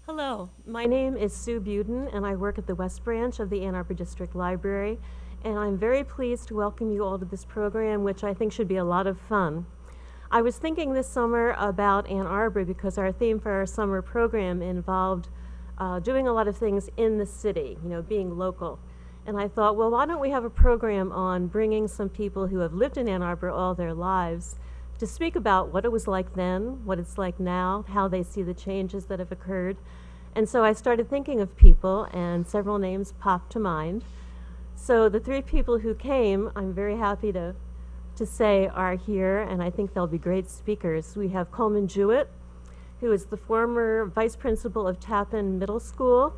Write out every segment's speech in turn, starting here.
Hello, my name is Sue Buden, and I work at the West Branch of the Ann Arbor District Library, and I'm very pleased to welcome you all to this program, which I think should be a lot of fun. I was thinking this summer about Ann Arbor because our theme for our summer program involved doing a lot of things in the city, being local. And I thought, well, why don't we have a program on bringing some people who have lived in Ann Arbor all their lives to speak about what it was like then, what it's like now, how they see the changes that have occurred. And so I started thinking of people, and several names popped to mind. So the three people who came, I'm very happy to say are here, and I think they'll be great speakers. We have Coleman Jewett, who is the former vice principal of Tappan Middle School.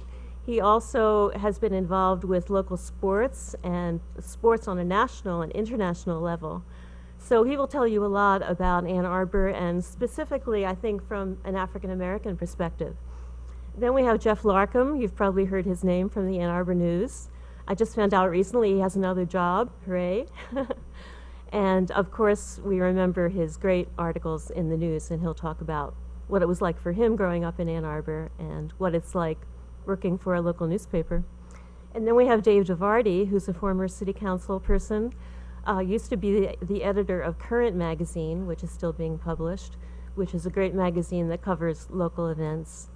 He also has been involved with local sports and sports on a national and international level. So he will tell you a lot about Ann Arbor, and specifically, I think, from an African American perspective. Then we have Jeff Larkham. You've probably heard his name from the Ann Arbor News. I just found out recently he has another job. Hooray. And of course, we remember his great articles in the news, and he'll talk about what it was like for him growing up in Ann Arbor and what it's like working for a local newspaper. And then we have Dave DeVarty, who's a former city council person, used to be the editor of Current Magazine, which is still being published, which is a great magazine that covers local events.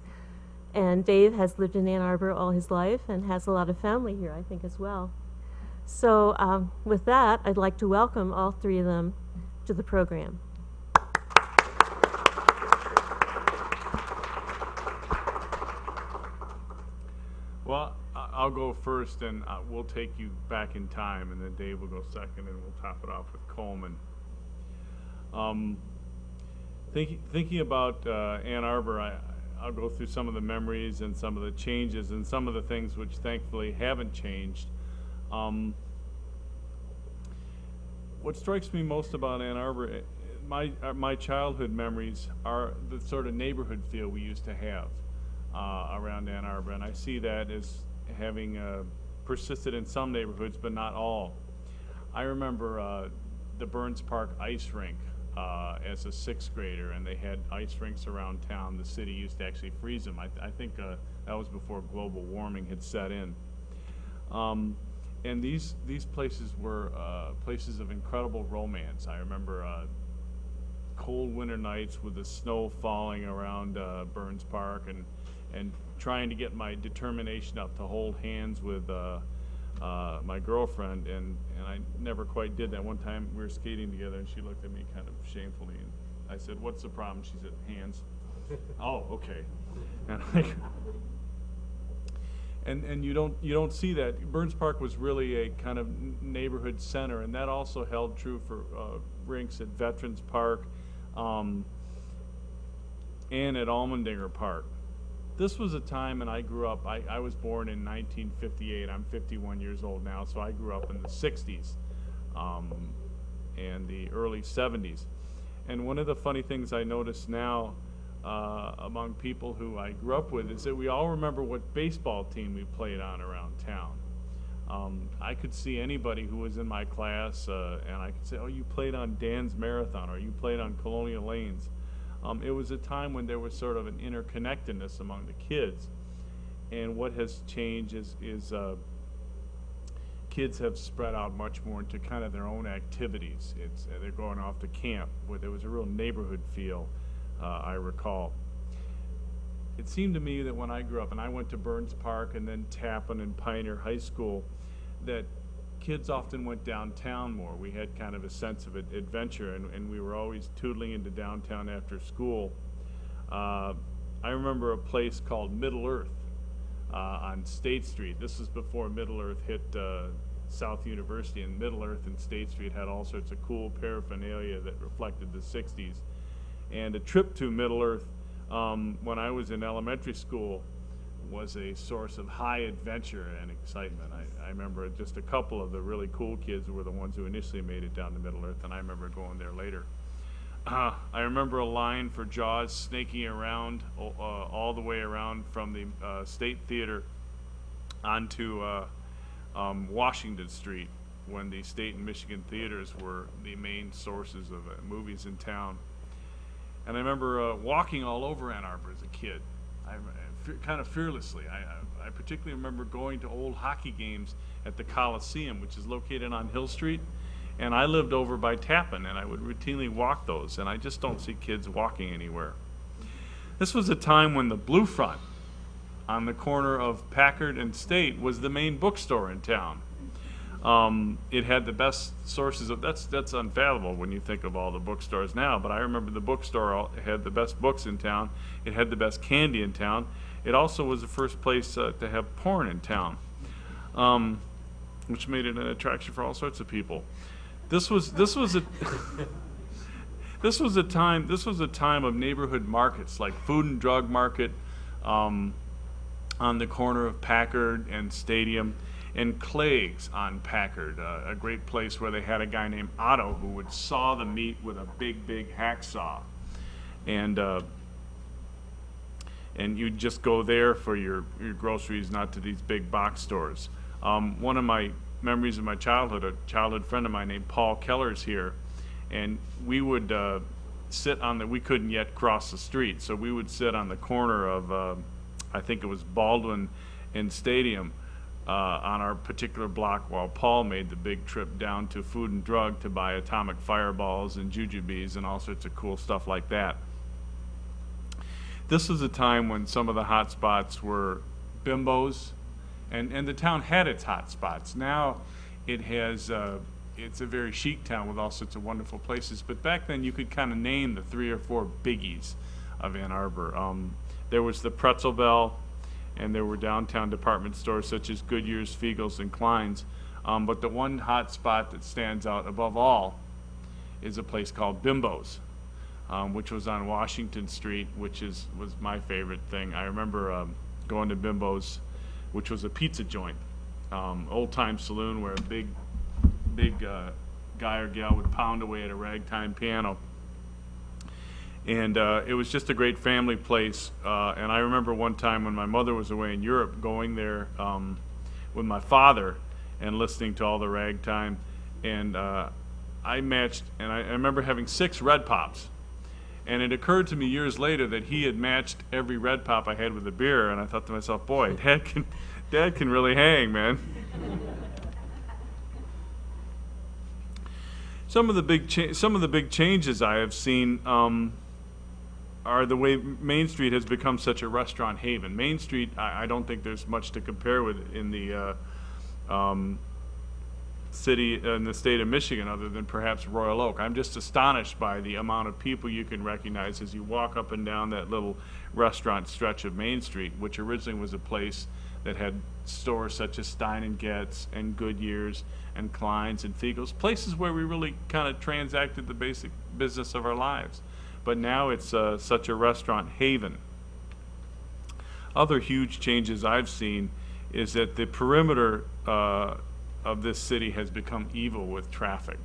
And Dave has lived in Ann Arbor all his life and has a lot of family here, I think, as well. So with that, I'd like to welcome all three of them to the program. Well, I'll go first, and we'll take you back in time, and then Dave will go second, and we'll top it off with Coleman. Thinking about Ann Arbor, I'll go through some of the memories and some of the changes and some of the things which thankfully haven't changed. What strikes me most about Ann Arbor, my childhood memories are the sort of neighborhood feel we used to have around Ann Arbor, and I see that as having persisted in some neighborhoods, but not all. I remember the Burns Park ice rink as a sixth grader, and they had ice rinks around town. The city used to actually freeze them. I think that was before global warming had set in. And these places were places of incredible romance. I remember cold winter nights with the snow falling around Burns Park, and trying to get my determination up to hold hands with my girlfriend, and I never quite did that. One time we were skating together, and she looked at me kind of shamefully, and I said, "What's the problem?" She said, "Hands." Oh, okay. And you don't see that. Burns Park was really a kind of neighborhood center, and that also held true for rinks at Veterans Park and at Almendinger Park. This was a time, and I grew up, I was born in 1958. I'm 51 years old now, so I grew up in the 60s and the early 70s. And one of the funny things I notice now among people who I grew up with is that we all remember what baseball team we played on around town. I could see anybody who was in my class, and I could say, "Oh, you played on Dan's Marathon," or "You played on Colonial Lanes." It was a time when there was sort of an interconnectedness among the kids, and what has changed is kids have spread out much more into kind of their own activities. They're going off to camp, where there was a real neighborhood feel, I recall. It seemed to me that when I grew up, and I went to Burns Park and then Tappan and Pioneer High School, that kids often went downtown more. We had kind of a sense of adventure, and we were always tootling into downtown after school. I remember a place called Middle Earth on State Street. This was before Middle Earth hit South University, and Middle Earth and State Street had all sorts of cool paraphernalia that reflected the 60s. And a trip to Middle Earth when I was in elementary school was a source of high adventure and excitement. I remember just a couple of the really cool kids were the ones who initially made it down to Middle Earth, and I remember going there later. I remember a line for Jaws snaking around all the way around from the State Theater onto Washington Street, when the State and Michigan theaters were the main sources of movies in town. And I remember walking all over Ann Arbor as a kid. kind of fearlessly. I particularly remember going to old hockey games at the Coliseum, which is located on Hill Street, and I lived over by Tappan, and I would routinely walk those, and I just don't see kids walking anywhere. This was a time when the Blue Front on the corner of Packard and State was the main bookstore in town. It had the best sources of, that's unfathomable when you think of all the bookstores now, but I remember the bookstore had the best books in town. It had the best candy in town. It also was the first place to have porn in town, which made it an attraction for all sorts of people. This was a this was a time of neighborhood markets like Food and Drug Market on the corner of Packard and Stadium, and Clegg's on Packard, a great place where they had a guy named Otto who would saw the meat with a big hacksaw, and you'd just go there for your groceries, not to these big box stores. One of my memories of my childhood, a childhood friend of mine named Paul Keller's here, and we would sit on we couldn't yet cross the street, so we would sit on the corner of, I think it was Baldwin and Stadium, on our particular block, while Paul made the big trip down to Food and Drug to buy atomic fireballs and jujubes and all sorts of cool stuff like that. This was a time when some of the hot spots were bimbos, and the town had its hot spots. Now it has, it's a very chic town with all sorts of wonderful places, but back then you could kind of name the 3 or 4 biggies of Ann Arbor. There was the Pretzel Bell, and there were downtown department stores such as Goodyear's, Fiegel's, and Klein's. But the one hot spot that stands out above all is a place called Bimbo's, which was on Washington Street, which was my favorite thing. I remember going to Bimbo's, which was a pizza joint, old-time saloon where a big guy or gal would pound away at a ragtime piano. And it was just a great family place. And I remember one time when my mother was away in Europe, going there with my father and listening to all the ragtime. And I matched, and I remember having 6 Red Pops. And it occurred to me years later that he had matched every Red Pop I had with a beer. And I thought to myself, boy, Dad can really hang, man. Some of the big changes I have seen are the way Main Street has become such a restaurant haven. Main Street, I don't think there's much to compare with in the in the state of Michigan, other than perhaps Royal Oak. I'm just astonished by the amount of people you can recognize as you walk up and down that little restaurant stretch of Main Street, which originally was a place that had stores such as Stein & Getz and Goodyear's and Klein's and Fiegel's, places where we really kind of transacted the basic business of our lives. But now it's such a restaurant haven. Other huge changes I've seen is that the perimeter of this city has become evil with traffic.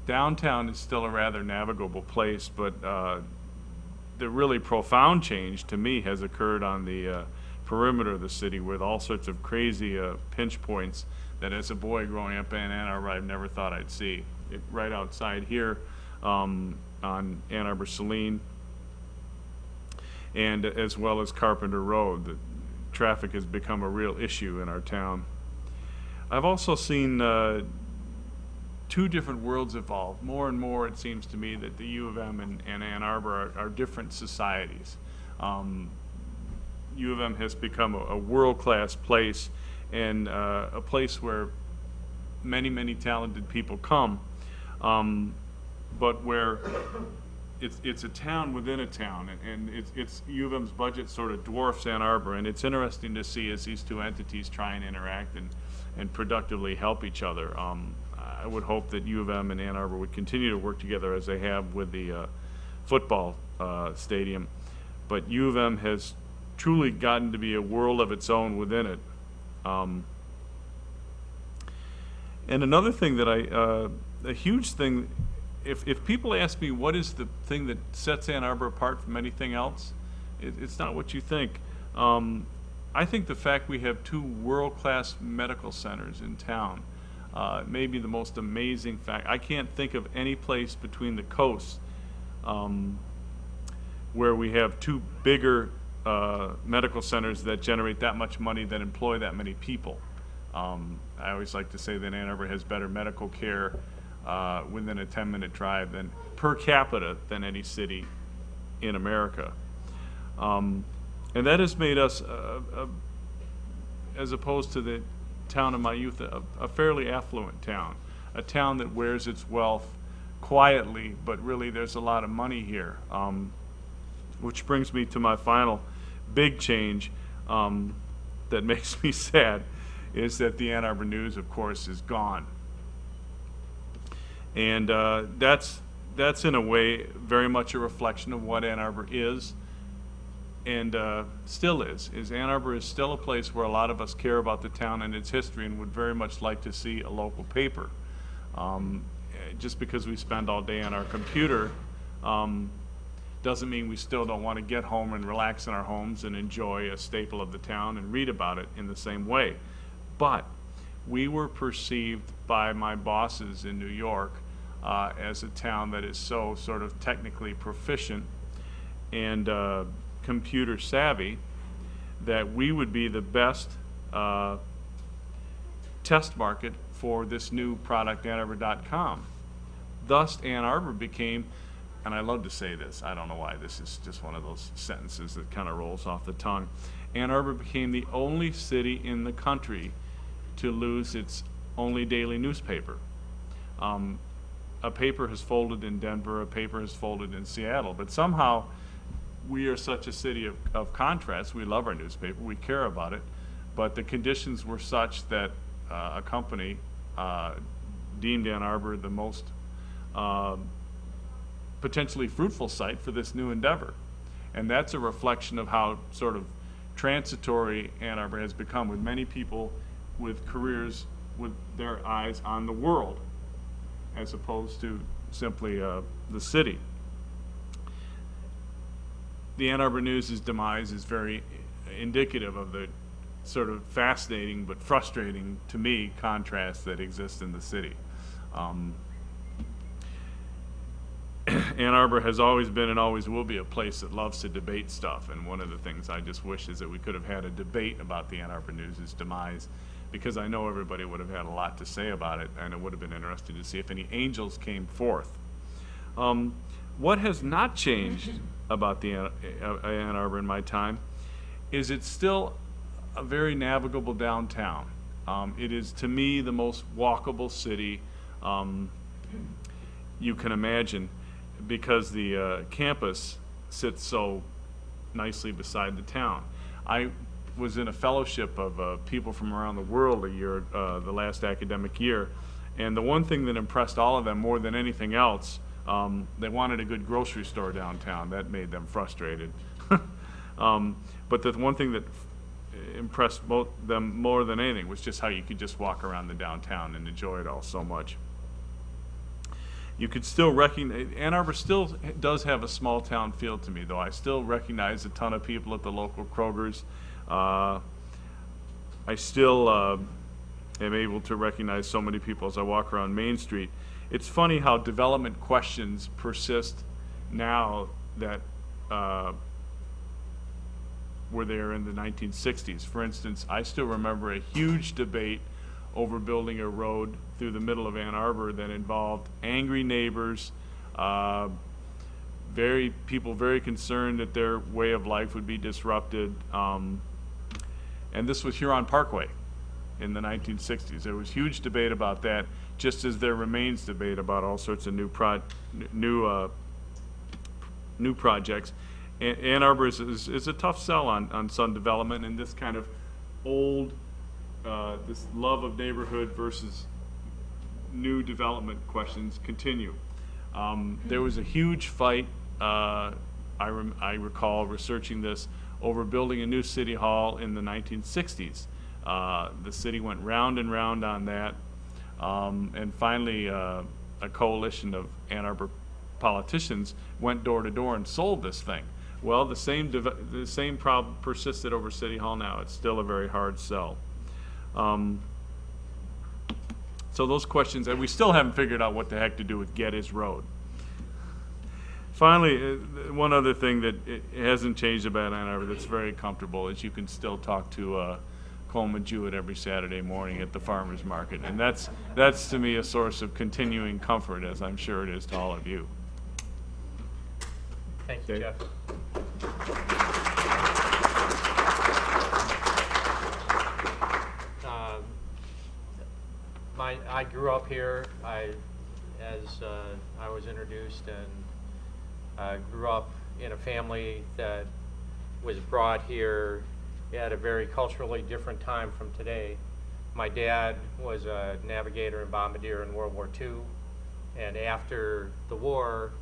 Downtown is still a rather navigable place, but the really profound change to me has occurred on the perimeter of the city with all sorts of crazy pinch points that as a boy growing up in Ann Arbor I never thought I'd see. Right outside here on Ann Arbor Saline, and as well as Carpenter Road, the traffic has become a real issue in our town. I've also seen 2 different worlds evolve. More and more it seems to me that the U of M and Ann Arbor are different societies. U of M has become a world-class place, and a place where many talented people come, but where it's a town within a town, and it's U of M's budget sort of dwarfs Ann Arbor, and it's interesting to see as these 2 entities try and interact and productively help each other. I would hope that U of M and Ann Arbor would continue to work together as they have with the football stadium, but U of M has truly gotten to be a world of its own within it. And another thing that a huge thing, if people ask me what is the thing that sets Ann Arbor apart from anything else, it's not what you think. I think the fact we have 2 world-class medical centers in town may be the most amazing fact. I can't think of any place between the coasts where we have 2 bigger medical centers that generate that much money that employ that many people. I always like to say that Ann Arbor has better medical care within a 10-minute drive than per capita than any city in America. And that has made us, as opposed to the town of my youth, a fairly affluent town, a town that wears its wealth quietly, but really there's a lot of money here. Which brings me to my final big change that makes me sad, is that the Ann Arbor News, of course, is gone. And that's in a way very much a reflection of what Ann Arbor is and still is. Ann Arbor is still a place where a lot of us care about the town and its history and would very much like to see a local paper. Just because we spend all day on our computer doesn't mean we still don't want to get home and relax in our homes and enjoy a staple of the town and read about it in the same way. But we were perceived by my bosses in New York as a town that is so sort of technically proficient and computer savvy that we would be the best test market for this new product, AnnArbor.com. Thus, Ann Arbor became, and I love to say this, I don't know why, this is just one of those sentences that kind of rolls off the tongue. Ann Arbor became the only city in the country to lose its only daily newspaper. A paper has folded in Denver, a paper has folded in Seattle, but somehow we are such a city of contrast. We love our newspaper, we care about it, but the conditions were such that a company deemed Ann Arbor the most potentially fruitful site for this new endeavor. And that's a reflection of how sort of transitory Ann Arbor has become, with many people with careers with their eyes on the world as opposed to simply the city. The Ann Arbor News' demise is very indicative of the sort of fascinating but frustrating, to me, contrast that exists in the city. Ann Arbor has always been and always will be a place that loves to debate stuff, and one of the things I just wish is that we could have had a debate about the Ann Arbor News' demise, because I know everybody would have had a lot to say about it, and it would have been interesting to see if any angels came forth. What has not changed about the Ann Arbor in my time is it's still a very navigable downtown. It is, to me, the most walkable city you can imagine, because the campus sits so nicely beside the town. I was in a fellowship of people from around the world the last academic year, and the one thing that impressed all of them more than anything else, they wanted a good grocery store downtown. That made them frustrated. But the one thing that impressed them more than anything was just how you could just walk around the downtown and enjoy it all so much. You could still recognize, Ann Arbor still does have a small town feel to me, though. I still recognize a ton of people at the local Kroger's. I still am able to recognize so many people as I walk around Main Street. It's funny how development questions persist now that were there in the 1960s. For instance, I still remember a huge debate over building a road through the middle of Ann Arbor that involved angry neighbors, people very concerned that their way of life would be disrupted. And this was Huron Parkway in the 1960s. There was huge debate about that, just as there remains debate about all sorts of new projects. Ann Arbor is a tough sell on some development, and this kind of old, this love of neighborhood versus new development questions continue. There was a huge fight, I recall researching this, over building a new city hall in the 1960s. The city went round and round on that, and finally a coalition of Ann Arbor politicians went door to door and sold this thing. Well, the same problem persisted over City Hall now. It's still a very hard sell. So those questions, and we still haven't figured out what the heck to do with Geddes Road. Finally, one other thing that it hasn't changed about Ann Arbor that's very comfortable is you can still talk to Coleman Jewett every Saturday morning at the farmers market, and that's to me a source of continuing comfort, as I'm sure it is to all of you. Thank you, Okay. Jeff. I grew up here. As I was introduced, and grew up in a family that was brought here at a very culturally different time from today. My dad was a navigator and bombardier in World War II, and after the war,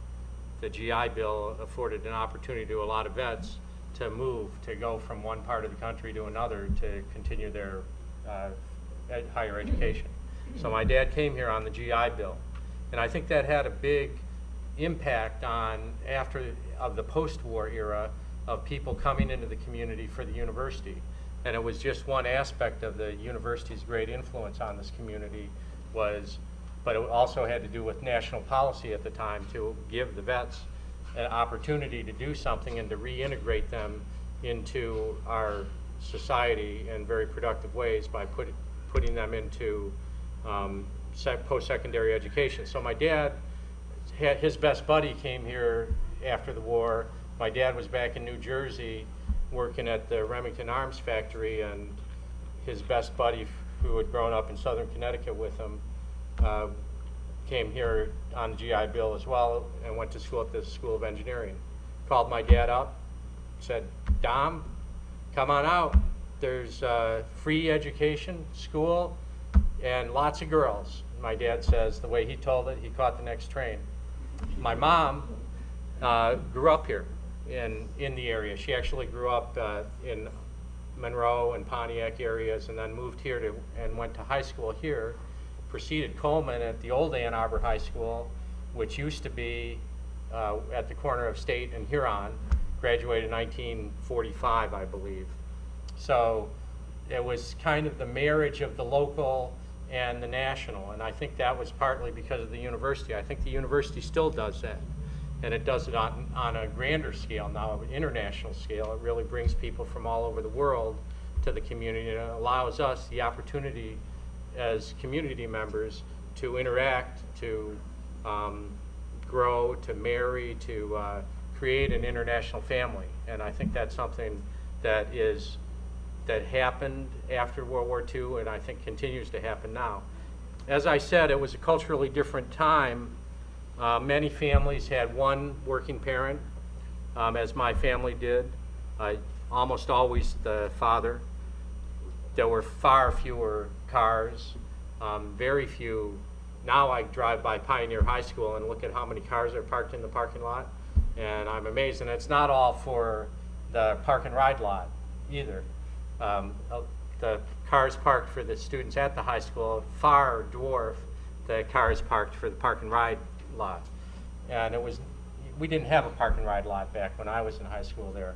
the GI Bill afforded an opportunity to a lot of vets to move, to go from one part of the country to another to continue their higher education. So my dad came here on the GI Bill, and I think that had a big impact on of the post-war era of people coming into the community for the university. And it was just one aspect of the university's great influence on this community but it also had to do with national policy at the time to give the vets an opportunity to do something and to reintegrate them into our society in very productive ways by putting them into post-secondary education. So my dad, his best buddy came here after the war. My dad was back in New Jersey working at the Remington Arms Factory, and his best buddy, who had grown up in southern Connecticut with him, came here on the GI Bill as well and went to school at the School of Engineering. Called my dad up, said, "Dom, come on out. There's free education, school, and lots of girls." My dad says the way he told it, he caught the next train. My mom grew up here in the area. She actually grew up in Monroe and Pontiac areas, and then moved here and went to high school here. Proceeded Coleman at the old Ann Arbor High School, which used to be at the corner of State and Huron. Graduated in 1945, I believe. So it was kind of the marriage of the local and the national, and I think that was partly because of the university. I think the university still does that, and it does it on a grander scale now, an international scale. It really brings people from all over the world to the community, and it allows us the opportunity as community members to interact, to grow, to marry, to create an international family. And I think that's something that happened after World War II, and I think continues to happen now. As I said, it was a culturally different time. Many families had one working parent, as my family did, almost always the father. There were far fewer cars, very few. Now I drive by Pioneer High School and look at how many cars are parked in the parking lot, and I'm amazed. And it's not all for the park and ride lot either. The cars parked for the students at the high school far dwarf the cars parked for the park and ride lot. And we didn't have a park and ride lot back when I was in high school there,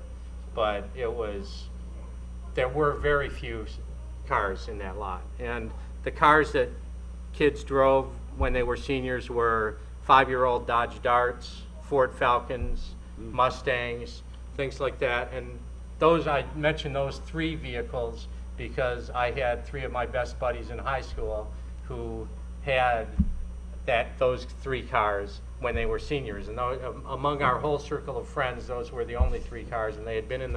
but there were very few cars in that lot. And the cars that kids drove when they were seniors were 5-year-old Dodge Darts, Ford Falcons, Mustangs, things like that. And I mentioned those 3 vehicles because I had 3 of my best buddies in high school who had those 3 cars when they were seniors. And among our whole circle of friends, those were the only 3 cars, and they had been in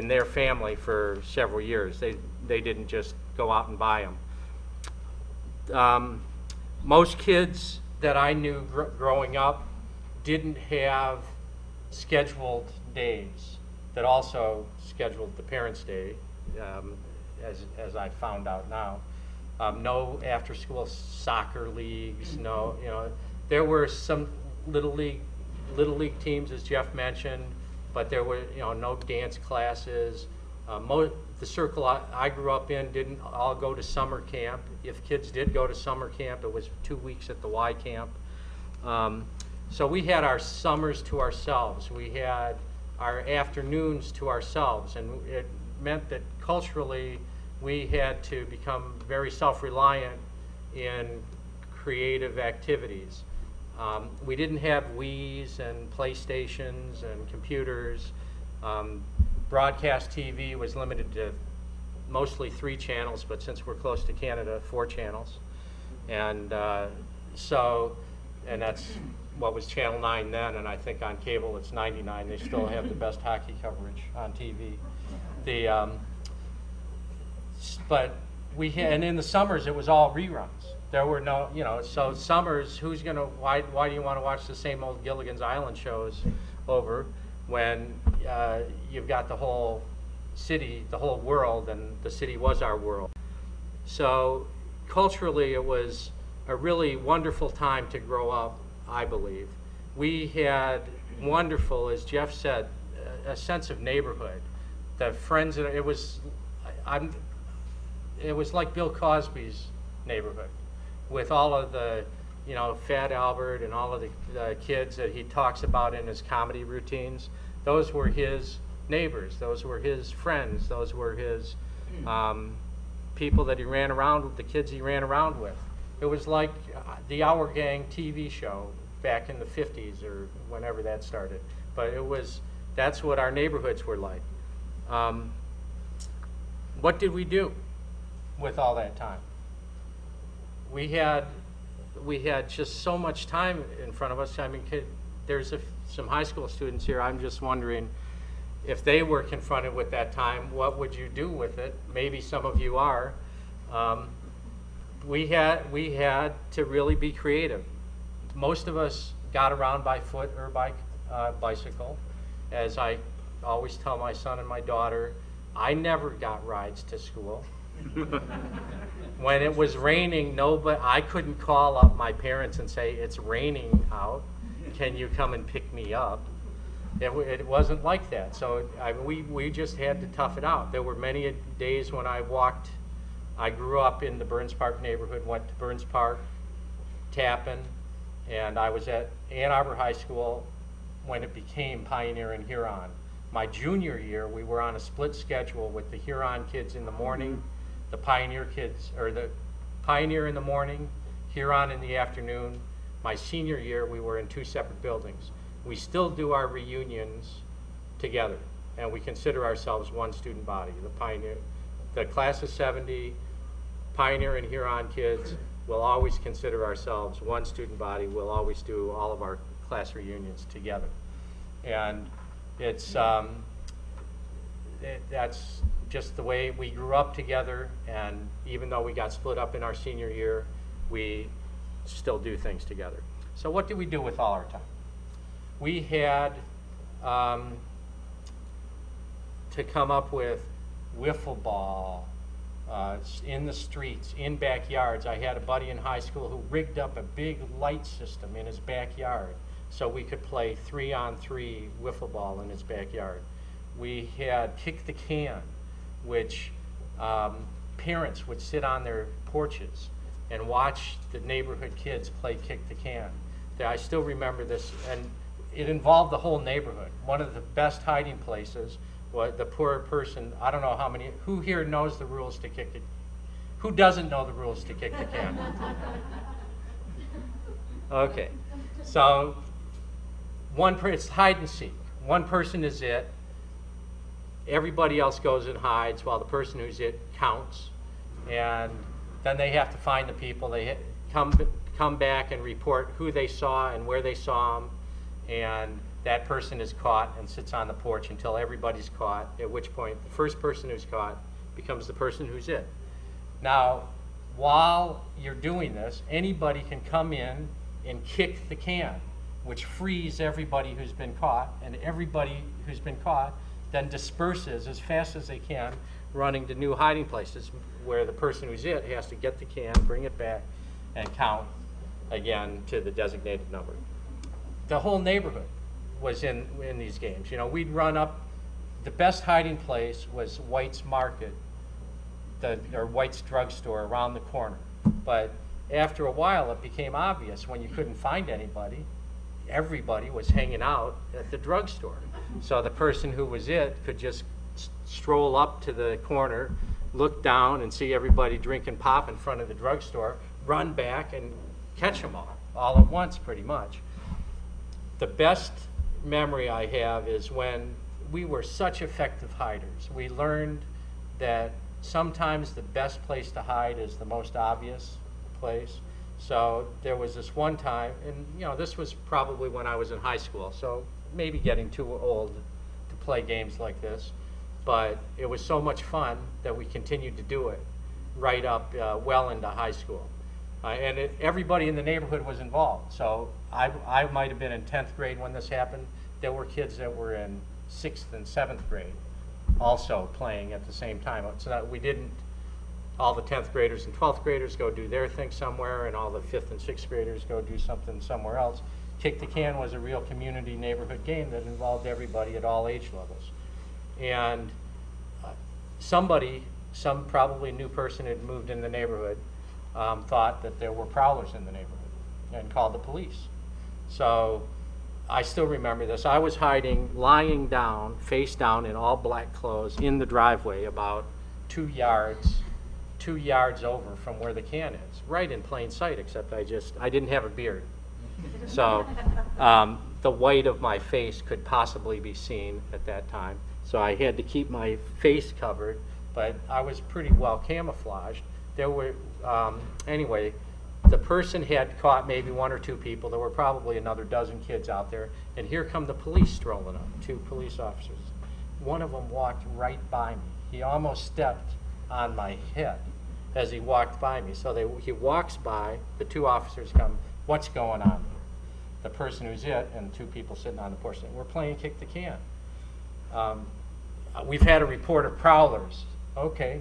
their family for several years. They didn't just go out and buy them. Most kids that I knew growing up didn't have scheduled days that also scheduled the Parents' Day, as I found out now. No after-school soccer leagues. No, there were some little league teams, as Jeff mentioned, but there were no dance classes. The circle I grew up in didn't all go to summer camp. If kids did go to summer camp, it was 2 weeks at the Y camp. So we had our summers to ourselves. We had our afternoons to ourselves, and it meant that culturally we had to become very self-reliant in creative activities. We didn't have Wiis and PlayStations and computers. Broadcast TV was limited to mostly 3 channels, but since we're close to Canada, 4 channels. And and that's what was Channel 9 then, and I think on cable it's 99. They still have the best hockey coverage on TV. But and in the summers it was all reruns. There were no, so summers, why do you want to watch the same old Gilligan's Island shows over when you've got the whole city, the whole world, and the city was our world. So culturally it was a really wonderful time to grow up, I believe. We had wonderful, as Jeff said, a sense of neighborhood. The friends, it was like Bill Cosby's neighborhood, with all of the, Fat Albert and all of the kids that he talks about in his comedy routines. Those were his neighbors. Those were his friends. Those were his people that he ran around with, the kids he ran around with. It was like the Our Gang TV show back in the 50s or whenever that started. But that's what our neighborhoods were like. What did we do with all that time? We had just so much time in front of us. I mean, there's some high school students here. I'm just wondering if they were confronted with that time, what would you do with it? Maybe some of you are. We had to really be creative. Most of us got around by foot or by bicycle. As I always tell my son and my daughter, I never got rides to school. When it was raining, I couldn't call up my parents and say, it's raining out, can you come and pick me up? It wasn't like that. So we just had to tough it out. There were many days when I grew up in the Burns Park neighborhood, went to Burns Park, Tappan, and I was at Ann Arbor High School when it became Pioneer and Huron. My junior year, we were on a split schedule with the Huron kids in the morning, the Pioneer kids, or the Pioneer in the morning, Huron in the afternoon. My senior year, we were in 2 separate buildings. We still do our reunions together, and we consider ourselves one student body. The class of 70, Pioneer and Huron kids will always consider ourselves one student body. We'll always do all of our class reunions together. And that's just the way we grew up together, and even though we got split up in our senior year, we still do things together. So what did we do with all our time? We had to come up with wiffle ball in the streets, in backyards. I had a buddy in high school who rigged up a big light system in his backyard so we could play 3-on-3 wiffle ball in his backyard. We had kick the can, which parents would sit on their porches and watch the neighborhood kids play kick the can. I still remember this, and it involved the whole neighborhood. One of the best hiding places was the poor person. I don't know how many, who here knows the rules to kick it? Who doesn't know the rules to kick the can? Okay, so it's hide and seek. One person is it. Everybody else goes and hides while the person who's it counts. And then they have to find the people. They come back and report who they saw and where they saw them. And that person is caught and sits on the porch until everybody's caught, at which point the first person who's caught becomes the person who's it. Now, while you're doing this, anybody can come in and kick the can, which frees everybody who's been caught, and everybody who's been caught then disperses as fast as they can, running to new hiding places where the person who's it has to get the can, bring it back, and count again to the designated number. The whole neighborhood was in these games. You know, we'd run up, the best hiding place was White's Market, or White's drugstore around the corner. But after a while, it became obvious when you couldn't find anybody, everybody was hanging out at the drugstore. So the person who was it could just stroll up to the corner, look down and see everybody drinking pop in front of the drugstore, run back and catch them all. all at once pretty much. The best memory I have is when we were such effective hiders. We learned that sometimes the best place to hide is the most obvious place. So there was this one time, and you know, this was probably when I was in high school, so maybe getting too old to play games like this, but it was so much fun that we continued to do it right up well into high school. And everybody in the neighborhood was involved. So I might have been in 10th grade when this happened. There were kids that were in 6th and 7th grade also playing at the same time. So that we didn't, all the 10th graders and 12th graders go do their thing somewhere, and all the 5th and 6th graders go do something somewhere else. Kick the Can was a real community neighborhood game that involved everybody at all age levels. And some probably new person had moved in the neighborhood, thought that there were prowlers in the neighborhood and called the police. So I still remember this. I was hiding, lying down, face down in all black clothes in the driveway about 2 yards over from where the can is, right in plain sight, except I didn't have a beard. So the white of my face could possibly be seen at that time. So I had to keep my face covered, but I was pretty well camouflaged. There were, anyway, the person had caught maybe 1 or 2 people. There were probably another dozen kids out there. And here come the police strolling up, 2 police officers. One of them walked right by me. He almost stepped on my head as he walked by me. So he walks by, the 2 officers come, what's going on here? The person who's it and 2 people sitting on the porch saying, we're playing Kick the Can. We've had a report of prowlers. Okay.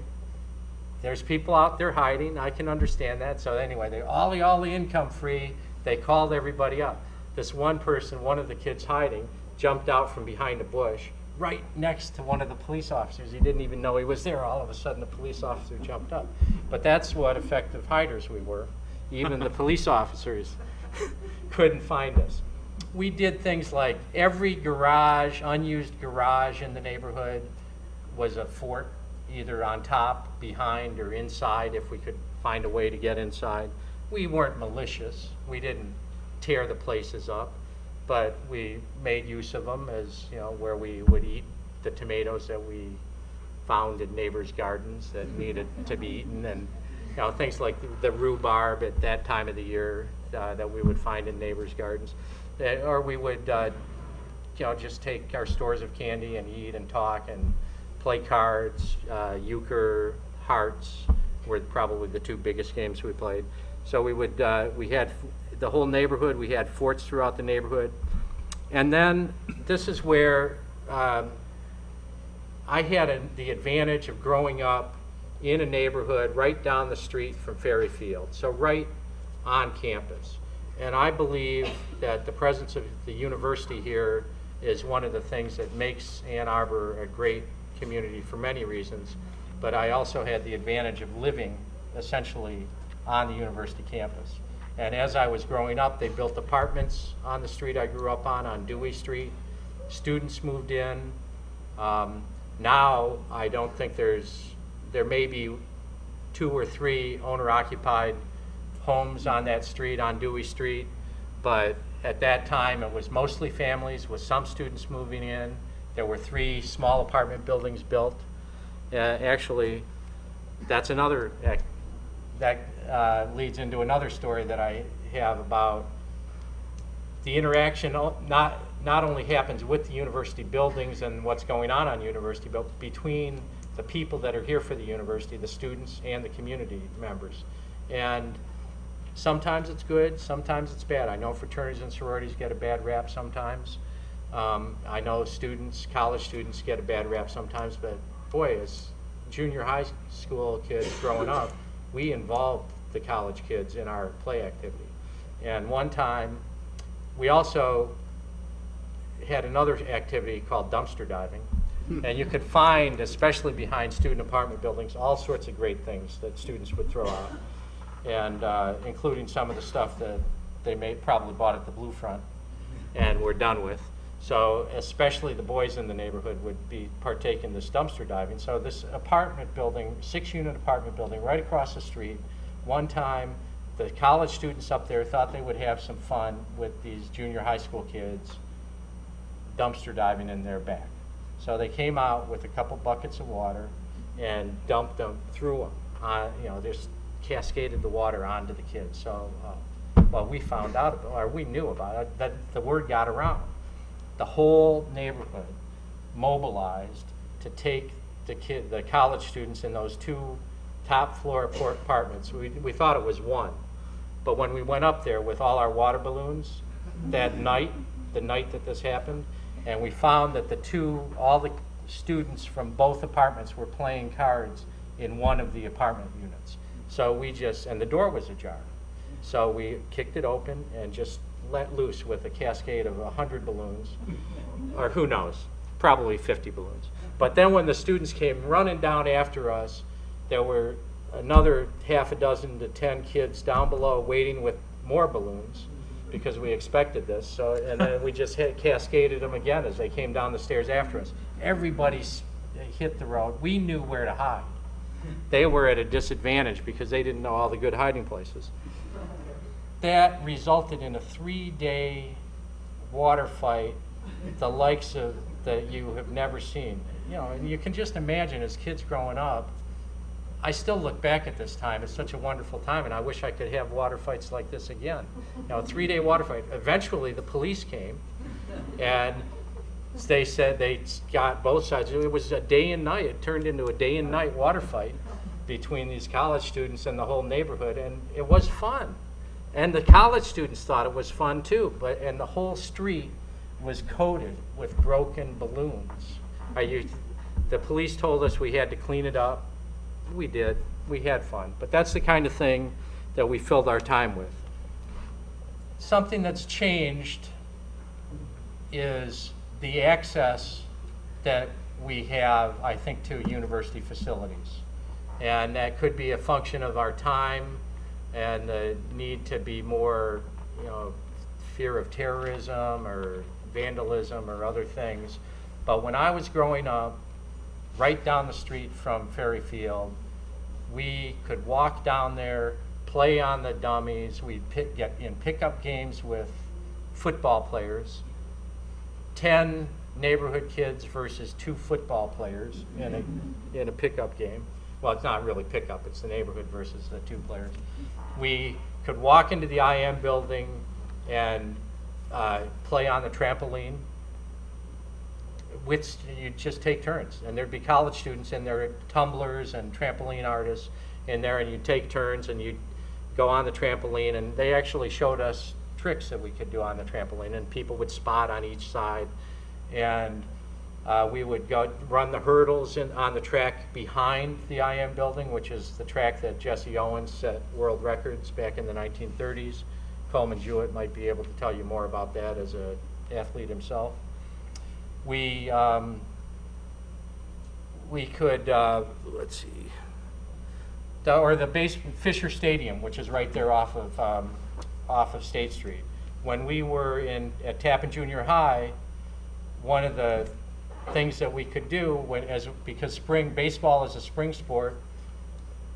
There's people out there hiding. I can understand that. So anyway, they all the income free. They called everybody up. This one person, one of the kids hiding, jumped out from behind a bush right next to one of the police officers. He didn't even know he was there. All of a sudden, the police officer jumped up. But that's what effective hiders we were. Even the police officers couldn't find us. We did things like every garage, unused garage in the neighborhood was a fort, either on top, behind, or inside if we could find a way to get inside. We weren't malicious. We didn't tear the places up, but we made use of them as, you know, where we would eat the tomatoes that we found in neighbors' gardens that needed to be eaten, and you know, things like the rhubarb at that time of the year that we would find in neighbors' gardens. Or we would you know, just take our stores of candy and eat and talk and play cards. Euchre, hearts were probably the 2 biggest games we played. So we would, we had the whole neighborhood, we had forts throughout the neighborhood. And then this is where I had the advantage of growing up in a neighborhood right down the street from Ferry Field, so right on campus. And I believe that the presence of the university here is one of the things that makes Ann Arbor a great community for many reasons. But I also had the advantage of living essentially on the university campus. And as I was growing up, they built apartments on the street I grew up on Dewey Street. Students moved in. Now I don't think there may be 2 or 3 owner-occupied homes on that street, on Dewey Street, but at that time it was mostly families with some students moving in. There were 3 small apartment buildings built. Actually, that's another, that leads into another story that I have about the interaction. Not only happens with the university buildings and what's going on university, but between the people that are here for the university, the students and the community members. And sometimes it's good, sometimes it's bad. I know fraternities and sororities get a bad rap sometimes. I know students, college students get a bad rap sometimes, but boy, as junior high school kids growing up, we involved the college kids in our play activity. And one time, we also had another activity called dumpster diving. And you could find, especially behind student apartment buildings, all sorts of great things that students would throw out. And including some of the stuff that they probably bought at the Blue Front and were done with. So especially the boys in the neighborhood would partake in this dumpster diving. So this apartment building, 6-unit apartment building right across the street, one time the college students up there thought they would have some fun with these junior high school kids dumpster diving in their back. So they came out with a couple buckets of water and dumped them, threw them on, just cascaded the water onto the kids. So, well, we found out, or we knew about it, that the word got around. The whole neighborhood mobilized to take the college students in those 2 top floor apartments. We thought it was 1, but when we went up there with all our water balloons that night, the night that this happened, and we found that all the students from both apartments were playing cards in one of the apartment units. So and the door was ajar. So we kicked it open and just let loose with a cascade of 100 balloons, or who knows, probably 50 balloons. But then when the students came running down after us, there were another half a dozen to 10 kids down below waiting with more balloons because we expected this. So, and then we just cascaded them again as they came down the stairs after us. Everybody hit the road. We knew where to hide. They were at a disadvantage because they didn't know all the good hiding places. That resulted in a 3-day water fight, the likes of that you have never seen. And you can just imagine as kids growing up, I still look back at this time. It's such a wonderful time, and I wish I could have water fights like this again. A 3-day water fight. Eventually, the police came, and they said they got both sides. It was a day and night. It turned into a day and night water fight between these college students and the whole neighborhood, and it was fun. And the college students thought it was fun too, and the whole street was coated with broken balloons. The police told us we had to clean it up. We did. We had fun. But that's the kind of thing that we filled our time with. Something that's changed is the access that we have, I think, to university facilities. And that could be a function of our time and the need to be more, fear of terrorism or vandalism or other things. But when I was growing up, right down the street from Ferry Field, we could walk down there, play on the dummies. We'd get in pickup games with football players, 10 neighborhood kids versus 2 football players in a pickup game. Well, it's not really pickup, it's the neighborhood versus the 2 players. We could walk into the IM building and play on the trampoline. You'd just take turns, and there'd be college students in there, tumblers and trampoline artists in there, and you'd take turns and you'd go on the trampoline, and they actually showed us tricks that we could do on the trampoline, and people would spot on each side, and we would go run the hurdles on the track behind the IM building, which is the track that Jesse Owens set world records back in the 1930s. Coleman Jewett might be able to tell you more about that as an athlete himself. We could, let's see, the Fisher Stadium, which is right there off of State Street. When we were at Tappan Junior High, one of the things that we could do because baseball is a spring sport,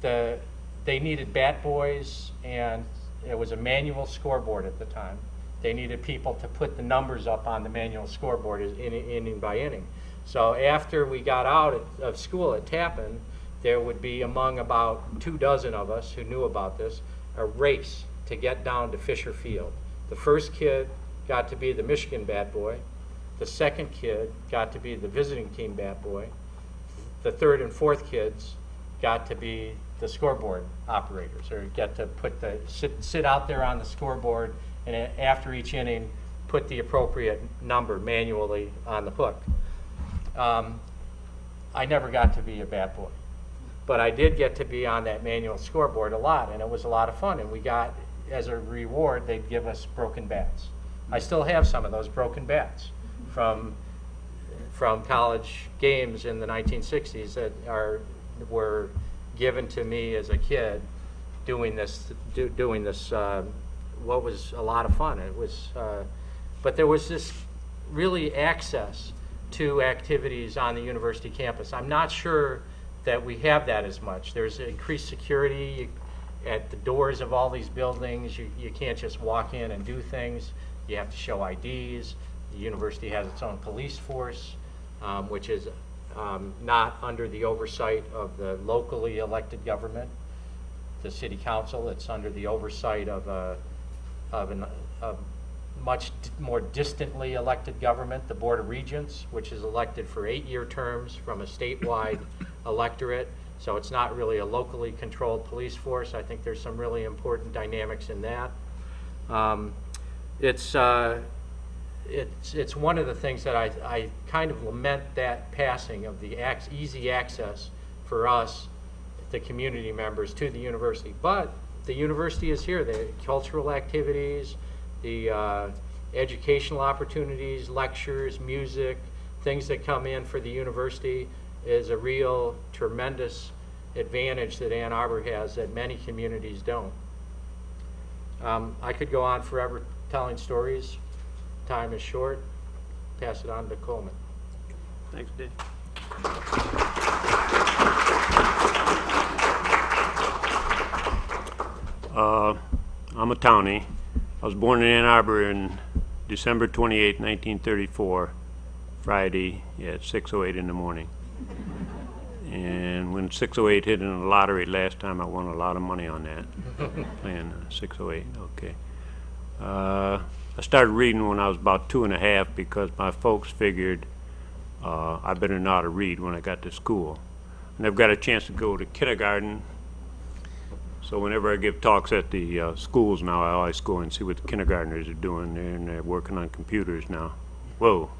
they needed bat boys, and it was a manual scoreboard at the time. They needed people to put the numbers up on the manual scoreboard inning by inning. So after we got out of school at Tappan, there would be, among about 24 of us who knew about this, a race to get down to Fisher Field. The first kid got to be the Michigan bat boy. The second kid got to be the visiting team bat boy. The third and fourth kids got to be the scoreboard operators, or get to sit out there on the scoreboard, and after each inning, put the appropriate number manually on the hook. I never got to be a bat boy, but I did get to be on that manual scoreboard a lot, and it was a lot of fun. And we got, as a reward, they'd give us broken bats. I still have some of those broken bats from college games in the 1960s that were given to me as a kid doing this what was a lot of fun. It was, but there was this really access to activities on the university campus. I'm not sure that we have that as much. There's increased security, at the doors of all these buildings. You can't just walk in and do things. You have to show IDs. The university has its own police force, which is not under the oversight of the locally elected government, the city council. It's under the oversight of a much more distantly elected government, the Board of Regents, which is elected for 8-year terms from a statewide electorate. So it's not really a locally controlled police force. I think there's some really important dynamics in that. It's one of the things that I kind of lament, that passing of the easy access for us, the community members, to the university. But the university is here. The cultural activities, the educational opportunities, lectures, music, things that come in for the university is a real tremendous advantage that Ann Arbor has that many communities don't. I could go on forever telling stories. Time is short. Pass it on to Coleman. Thanks, Dave. I'm a Townie. I was born in Ann Arbor in December 28, 1934, Friday at 6:08 in the morning. And when 608 hit in the lottery last time, I won a lot of money on that, playing 608, okay. I started reading when I was about 2 and a half because my folks figured I better know how to read when I got to school. And I've got a chance to go to kindergarten, so whenever I give talks at the schools now, I always go and see what the kindergartners are doing there, and they're working on computers now. Whoa,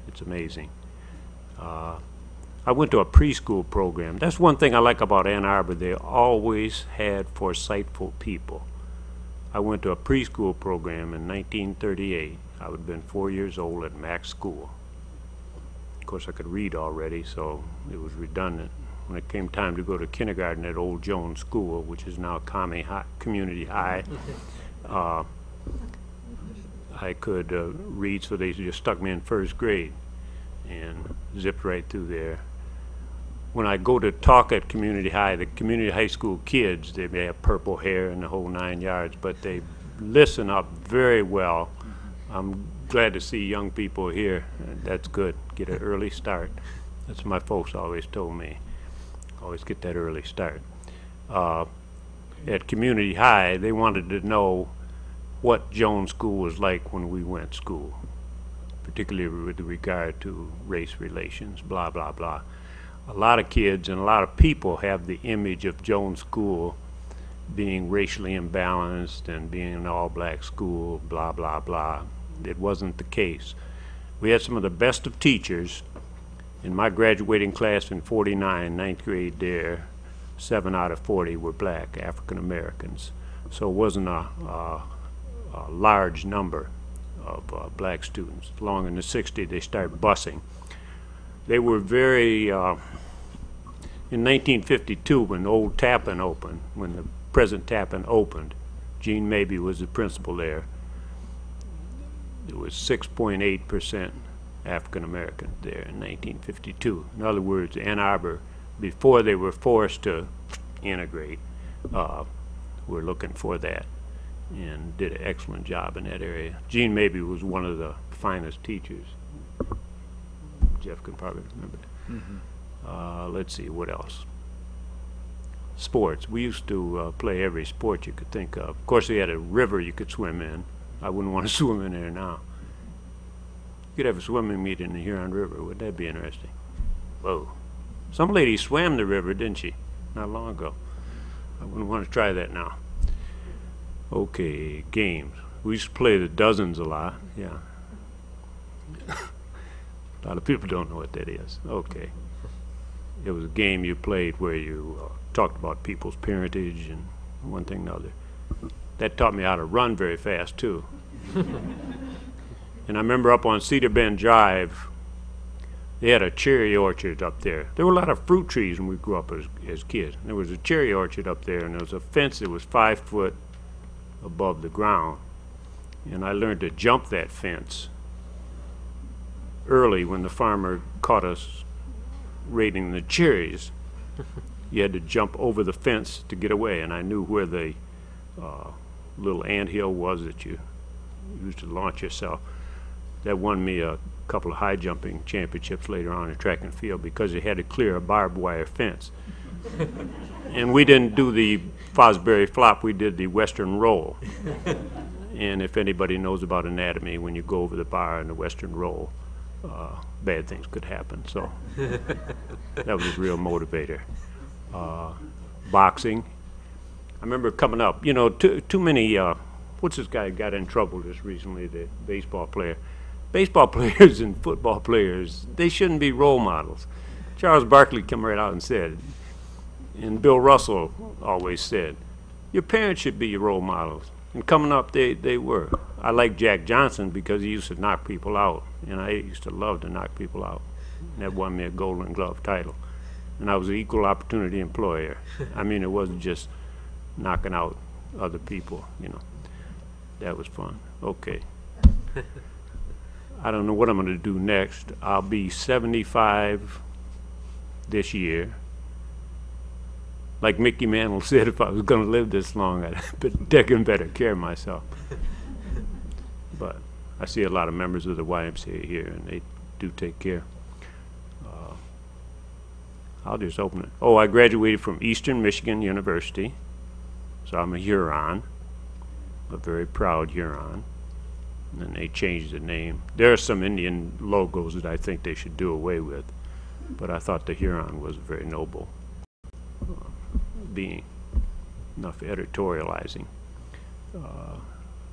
it's amazing. I went to a preschool program. That's one thing I like about Ann Arbor. They always had foresightful people. I went to a preschool program in 1938. I would have been 4 years old at Max School. Of course, I could read already, so it was redundant. When it came time to go to kindergarten at Old Jones School, which is now Community High, I could read, so they just stuck me in first grade and zipped right through there. When I go to talk at Community High, the community high school kids, they may have purple hair and the whole 9 yards, but they listen up very well. I'm glad to see young people here. That's good. Get an early start. That's what my folks always told me. Always get that early start. At Community High, they wanted to know what Jones School was like when we went to school, particularly with regard to race relations, blah, blah, blah. A lot of kids and a lot of people have the image of Jones School being racially imbalanced and being an all-black school, blah, blah, blah. It wasn't the case. We had some of the best of teachers. In my graduating class in '49, ninth grade there, 7 out of 40 were black, African Americans. So it wasn't a large number of black students. Along in the '60s, they started busing. They were very, in 1952, when old Tappan opened, when the present Tappan opened, Gene Mabee was the principal there. It was 6.8% African Americans there in 1952. In other words, Ann Arbor, before they were forced to integrate, were looking for that and did an excellent job in that area. Gene Mabee was one of the finest teachers. Jeff can probably remember that. Mm-hmm. Let's see, what else? Sports. We used to play every sport you could think of. Of course, they had a river you could swim in. I wouldn't want to swim in there now. You could have a swimming meet in the Huron River. Would that be interesting? Whoa. Some lady swam the river, didn't she? Not long ago. I wouldn't want to try that now. Okay, games. We used to play the dozens a lot, yeah. A lot of people don't know what that is. Okay. It was a game you played where you talked about people's parentage and one thing and another. That taught me how to run very fast, too. And I remember up on Cedar Bend Drive, they had a cherry orchard up there. There were a lot of fruit trees when we grew up as kids. There was a cherry orchard up there, and there was a fence that was 5 foot above the ground. And I learned to jump that fence early when the farmer caught us raiding the cherries. you had to jump over the fence to get away, and I knew where the little anthill was that you used to launch yourself. That won me a couple of high jumping championships later on in track and field because you had to clear a barbed wire fence. And we didn't do the Fosbury flop, we did the Western roll. And if anybody knows about anatomy, when you go over the bar in the Western roll, bad things could happen. So that was a real motivator. Boxing. I remember coming up, you know, too many, what's this guy got in trouble just recently, the baseball player? Baseball players and football players, they shouldn't be role models. Charles Barkley came right out and said, and Bill Russell always said, your parents should be your role models. And coming up, they were. I like Jack Johnson because he used to knock people out, and I used to love to knock people out. And that won me a Golden Glove title. And I was an equal opportunity employer. I mean, it wasn't just knocking out other people, you know. That was fun. Okay. I don't know what I'm going to do next. I'll be 75 this year. Like Mickey Mantle said, if I was going to live this long, I'd be taking better care of myself. But I see a lot of members of the YMCA here, and they do take care. I'll just open it. Oh, I graduated from Eastern Michigan University, so I'm a Huron, a very proud Huron. And then they changed the name. There are some Indian logos that I think they should do away with, but I thought the Huron was a very noble being. Enough editorializing.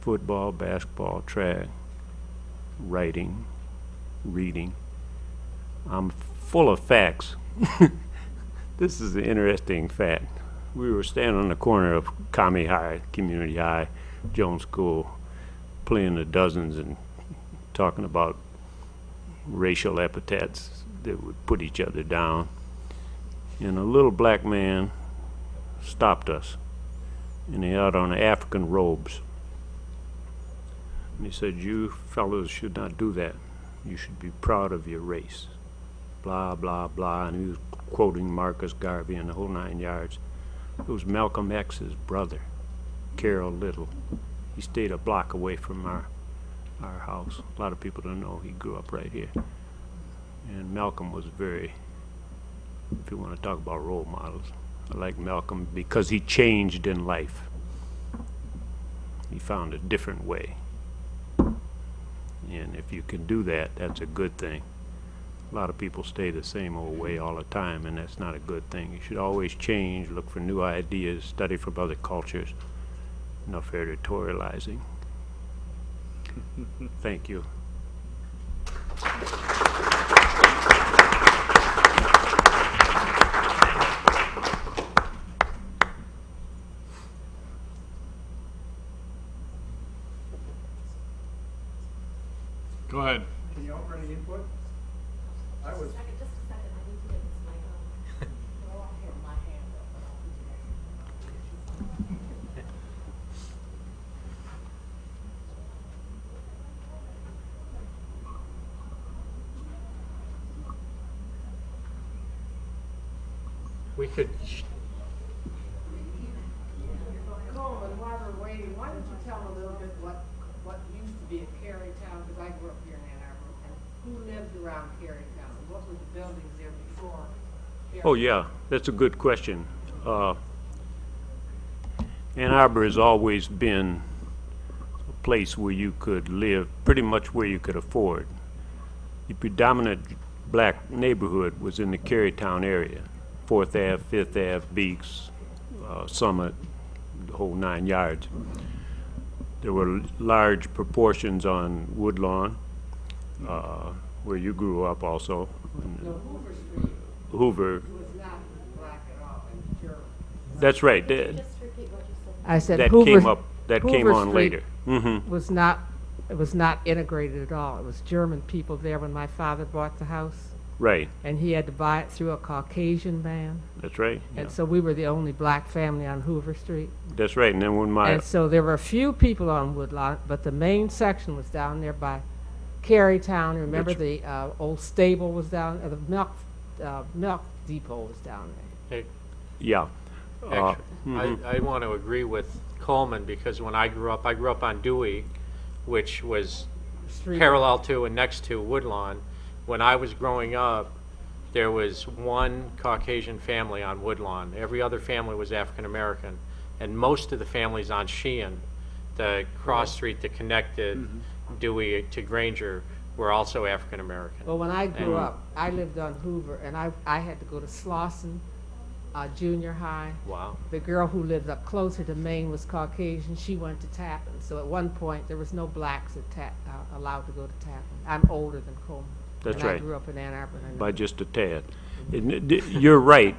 Football, basketball, track, writing, reading. I'm full of facts. This is an interesting fact. We were standing on the corner of Kami High, Community High, Jones School, playing the dozens and talking about racial epithets that would put each other down. And a little black man stopped us, and he had on African robes. And he said, you fellows should not do that. You should be proud of your race. Blah, blah, blah. And he was quoting Marcus Garvey and the whole 9 yards. It was Malcolm X's brother, Carroll Little. He stayed a block away from our house. A lot of people don't know he grew up right here. And Malcolm was very, if you want to talk about role models, I like Malcolm because he changed in life. He found a different way. And if you can do that, that's a good thing. A lot of people stay the same old way all the time, and that's not a good thing. You should always change, look for new ideas, study from other cultures. Enough editorializing. Thank you. Go ahead. Can you offer any input? I was. Just a second, I need to get this mic on. Well, I have my hand up, but I'll do that. We could, Coleman, while we're waiting, why don't you tell a little bit what used to be a Cary Town, because I grew up here in Ann Arbor, and who lived around Cary Town? What were the buildings there before? Oh yeah, that's a good question. Ann Arbor has always been a place where you could live pretty much where you could afford. The predominant black neighborhood was in the Carytown area. 4th Ave, 5th Ave, Beeks, Summit, the whole 9 yards. There were large proportions on Woodlawn, where you grew up also. No, Hoover Street Hoover. was not black at all, it was German. That's right. Just repeat what you said. I said That Hoover. came up. That came Hoover on Street later. Mm-hmm. It was not integrated at all. It was German people there when my father bought the house, Right. and he had to buy it through a Caucasian man. That's right. Yeah. And so we were the only black family on Hoover Street. That's right. And then when my And so there were a few people on Woodlawn, but the main section was down there by Carytown. Remember That's- the old stable was down, the milk depot was down there. hey, Yeah. Actually, I want to agree with Coleman, because when I grew up on Dewey, which was parallel to and next to Woodlawn. When I was growing up, there was one Caucasian family on Woodlawn. Every other family was African American. And most of the families on Sheehan, the cross street that connected Dewey to Granger, were also African American. Well, when I grew up, I lived on Hoover, and I had to go to Slauson Junior High. Wow. The girl who lived up closer to Maine was Caucasian. She went to Tappan. So at one point, there was no blacks allowed to go to Tappan. I'm older than Coleman. That's and right. I grew up in Ann Arbor. And I know By just a tad. You're right.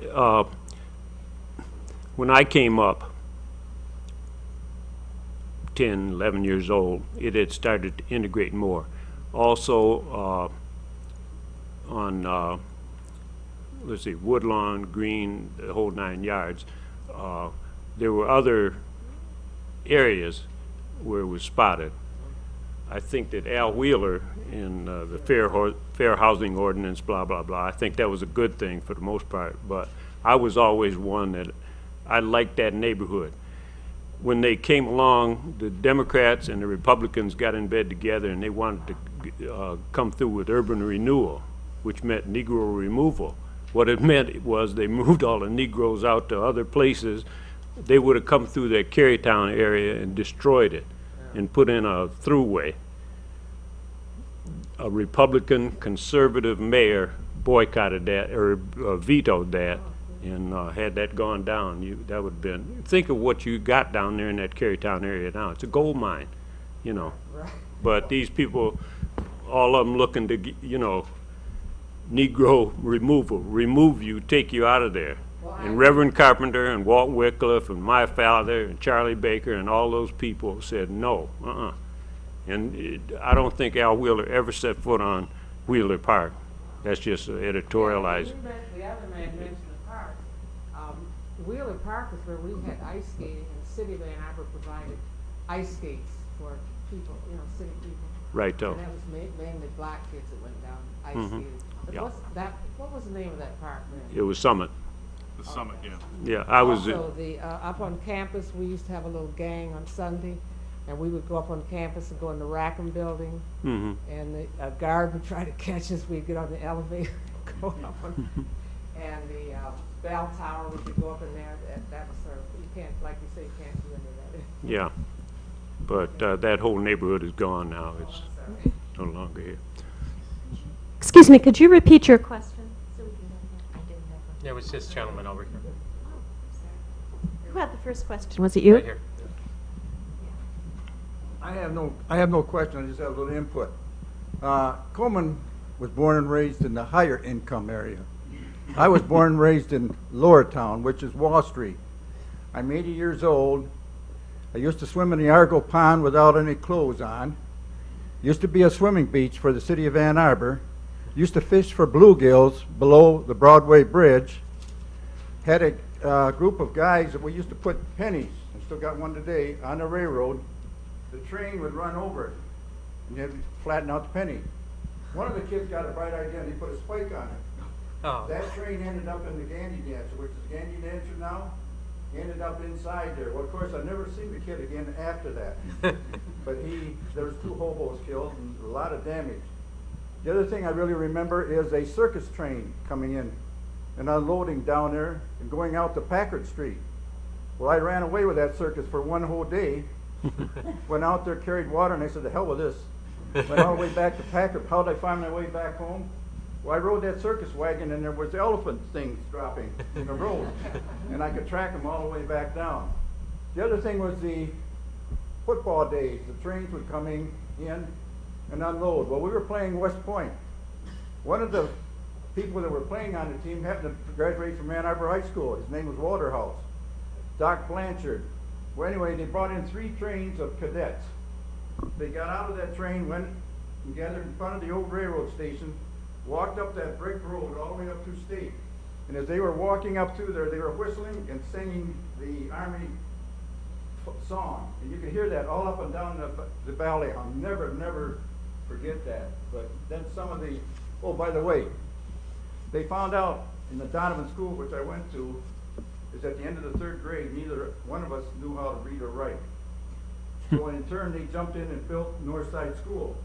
When I came up, 10, 11 years old, it had started to integrate more. Also, on, let's see, Woodlawn, Green, the whole 9 yards, there were other areas where it was spotted. I think that Al Wheeler in the fair housing ordinance, blah, blah, blah, I think that was a good thing for the most part, but I was always one that I liked that neighborhood. When they came along, the Democrats and the Republicans got in bed together and they wanted to come through with urban renewal, which meant Negro removal. What it meant was they moved all the Negroes out to other places. They would have come through that Carytown area and destroyed it and put in a throughway. A Republican conservative mayor boycotted that, or vetoed that, and had that gone down, that would have been, think of what you got down there in that Carytown area now. It's a gold mine, you know. Right. But these people, all of them looking to, you know, Negro removal, remove you, take you out of there. Well, And Reverend Carpenter and Walt Wycliffe and my father and Charlie Baker and all those people said no, And I don't think Al Wheeler ever set foot on Wheeler Park. That's just editorialized. The other man mentioned the park. Wheeler Park is where we had ice skating, and the city of Ann Arbor provided ice skates for people, you know, city people. Right, though. And that was mainly black kids that went down ice skating. But Yeah. what was the name of that park, man? It was Summit. The summit, yeah. Yeah, I was. Also, up on campus, we used to have a little gang on Sunday, and we would go up on campus and go in the Rackham building, and the guard would try to catch us. We'd get on the elevator and go up on, and the bell tower, we could go up in there. That was sort of, you can't, like you say, you can't do any of that. Yeah, but that whole neighborhood is gone now. It's Sorry. no longer here. Excuse me, could you repeat your question? It was this gentleman over here. Who had the first question? Was it you? Right here. I have no question, I just have a little input. Coleman was born and raised in the higher income area. I was born and raised in Lower Town, which is Wall Street. I'm 80 years old. I used to swim in the Argo Pond without any clothes on. Used to be a swimming beach for the city of Ann Arbor. Used to fish for bluegills below the Broadway Bridge. Had a group of guys that we used to put pennies, I still got one today, on the railroad. The train would run over it, and you'd flatten out the penny. One of the kids got a bright idea, and he put a spike on it. Oh. That train ended up in the Gandy Dancer, which is Gandy Dancer now. Ended up inside there. Well, of course, I never seen the kid again after that. But there was 2 hobos killed and a lot of damage. The other thing I really remember is a circus train coming in and unloading down there and going out to Packard Street. Well, I ran away with that circus for one whole day. Went out there, carried water, and I said, the hell with this. Went all the way back to Packard. How'd I find my way back home? Well, I rode that circus wagon, and there was elephant things dropping in the road. And I could track them all the way back down. The other thing was the football days. The trains would come in and unload. Well, we were playing West Point. One of the people that were playing on the team happened to graduate from Ann Arbor High School. His name was Waterhouse. Doc Blanchard. Well, anyway, they brought in 3 trains of cadets. They got out of that train, went and gathered in front of the old railroad station, walked up that brick road all the way up through State. And as they were walking up through there, they were whistling and singing the Army song. And you could hear that all up and down the valley. I'll never forget that. But then some of the, oh, by the way, they found out in the Donovan School, which I went to, is at the end of the 3rd grade, neither one of us knew how to read or write. So in turn, they jumped in and built Northside School.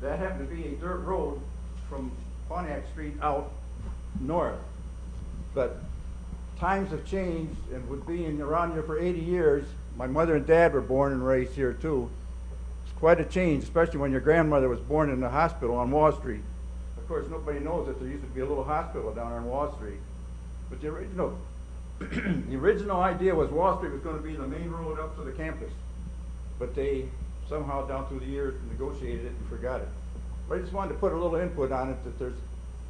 That happened to be a dirt road from Pontiac Street out north. But times have changed, and with being around here for 80 years, my mother and dad were born and raised here too. It's quite a change, especially when your grandmother was born in the hospital on Wall Street. Of course, nobody knows that there used to be a little hospital down on Wall Street. But the original, the original idea was Wall Street was going to be the main road up to the campus. But they somehow down through the years negotiated it and forgot it. But I just wanted to put a little input on it, that there's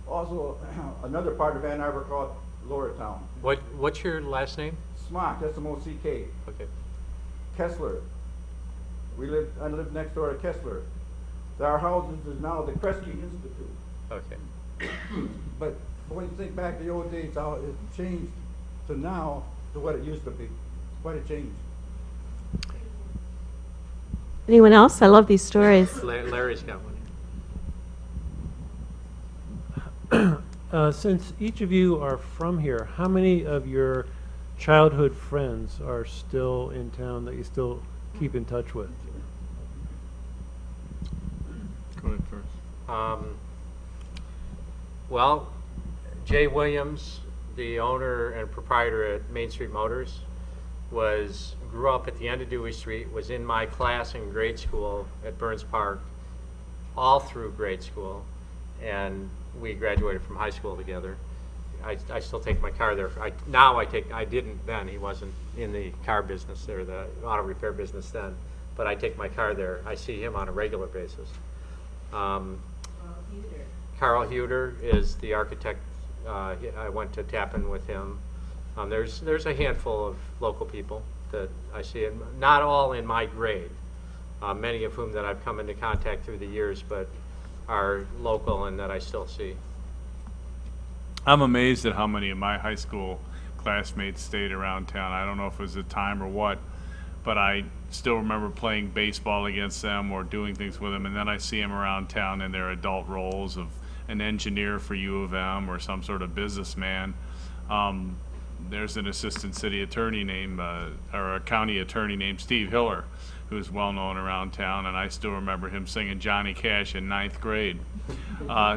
also another part of Ann Arbor called Lower Town. What's your last name? Smock, S-M-O-C-K. Okay. Kessler. I live next door to Kessler. Our houses is now the Kresge Institute. Okay. But when you think back to the old days, how it changed to now to what it used to be. Quite a change. Anyone else? I love these stories. Larry's got one. Since each of you are from here, how many of your childhood friends are still in town that you still keep in touch with? Go ahead first. Well, Jay Williams, the owner and proprietor at Main Street Motors, grew up at the end of Dewey Street, was in my class in grade school at Burns Park, all through grade school, and we graduated from high school together. I still take my car there. I didn't then. He wasn't in the car business or the auto repair business then, but I take my car there. I see him on a regular basis. Carl Huter is the architect. I went to Tappan with him. There's a handful of local people that I see, and not all in my grade, many of whom that I've come into contact through the years, but are local and that I still see. I'm amazed at how many of my high school classmates stayed around town. I don't know if it was the time or what, but I still remember playing baseball against them or doing things with them, and then I see them around town in their adult roles of an engineer for U of M or some sort of businessman. There's an assistant city attorney named, or a county attorney named Steve Hiller, who's well known around town, and I still remember him singing Johnny Cash in 9th grade.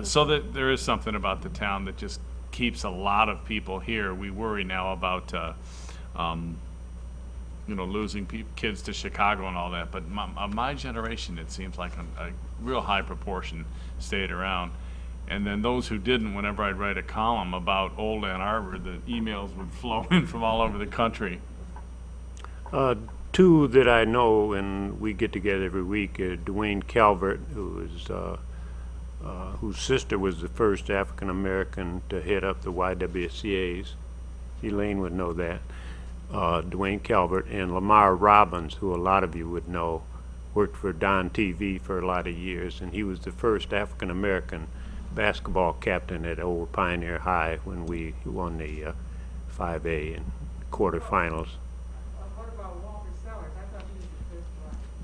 So that there is something about the town that just keeps a lot of people here. We worry now about losing kids to Chicago and all that, but my generation, it seems like a real high proportion stayed around. And then those who didn't, whenever I'd write a column about old Ann Arbor, the emails would flow in from all over the country. Two that I know, and we get together every week, Dwayne Calvert, whose sister was the first African American to head up the YWCAs. Elaine would know that. Dwayne Calvert, and Lamar Robbins, who a lot of you would know, worked for Don TV for a lot of years, and he was the first African American basketball captain at Old Pioneer High when we won the 5A and quarterfinals. What about Walter Sellers? I thought he was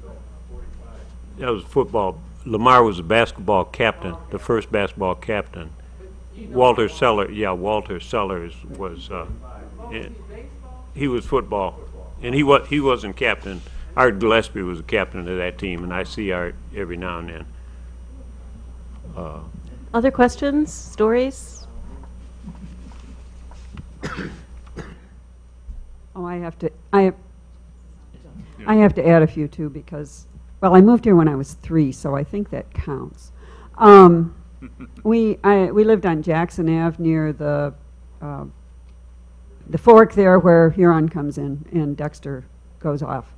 the first one. That was football. Lamar was the basketball captain, the first basketball captain. Walter Sellers, Walter Sellers was. He was football, and he wasn't captain. Art Gillespie was the captain of that team, and I see Art every now and then. Other questions, stories? Oh, I have to add a few too, because, well, I moved here when I was 3, so I think that counts. We lived on Jackson Ave near the fork there where Huron comes in and Dexter goes off.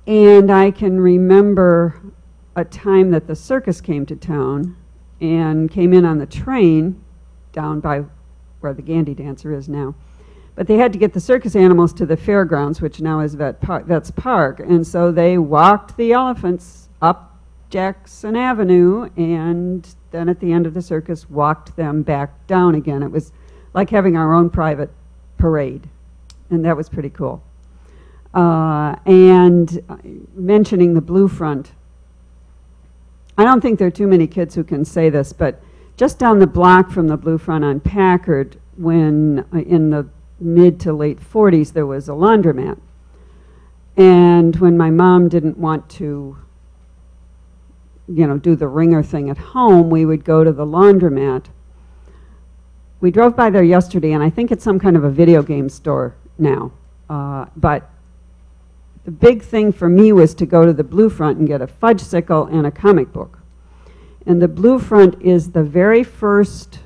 And I can remember a time that the circus came to town and came in on the train down by where the Gandy Dancer is now. But they had to get the circus animals to the fairgrounds, which now is Vets Park, and so they walked the elephants up Jackson Avenue, and then at the end of the circus walked them back down again. It was like having our own private parade, and that was pretty cool. And mentioning the Blue Front, I don't think there are too many kids who can say this, but just down the block from the Blue Front on Packard, when in the mid to late 40s, there was a laundromat. And when my mom didn't want to, do the ringer thing at home, we would go to the laundromat. We drove by there yesterday, and I think it's some kind of a video game store now. But the big thing for me was to go to the Blue Front and get a fudgesicle and a comic book. And the Blue Front is the very first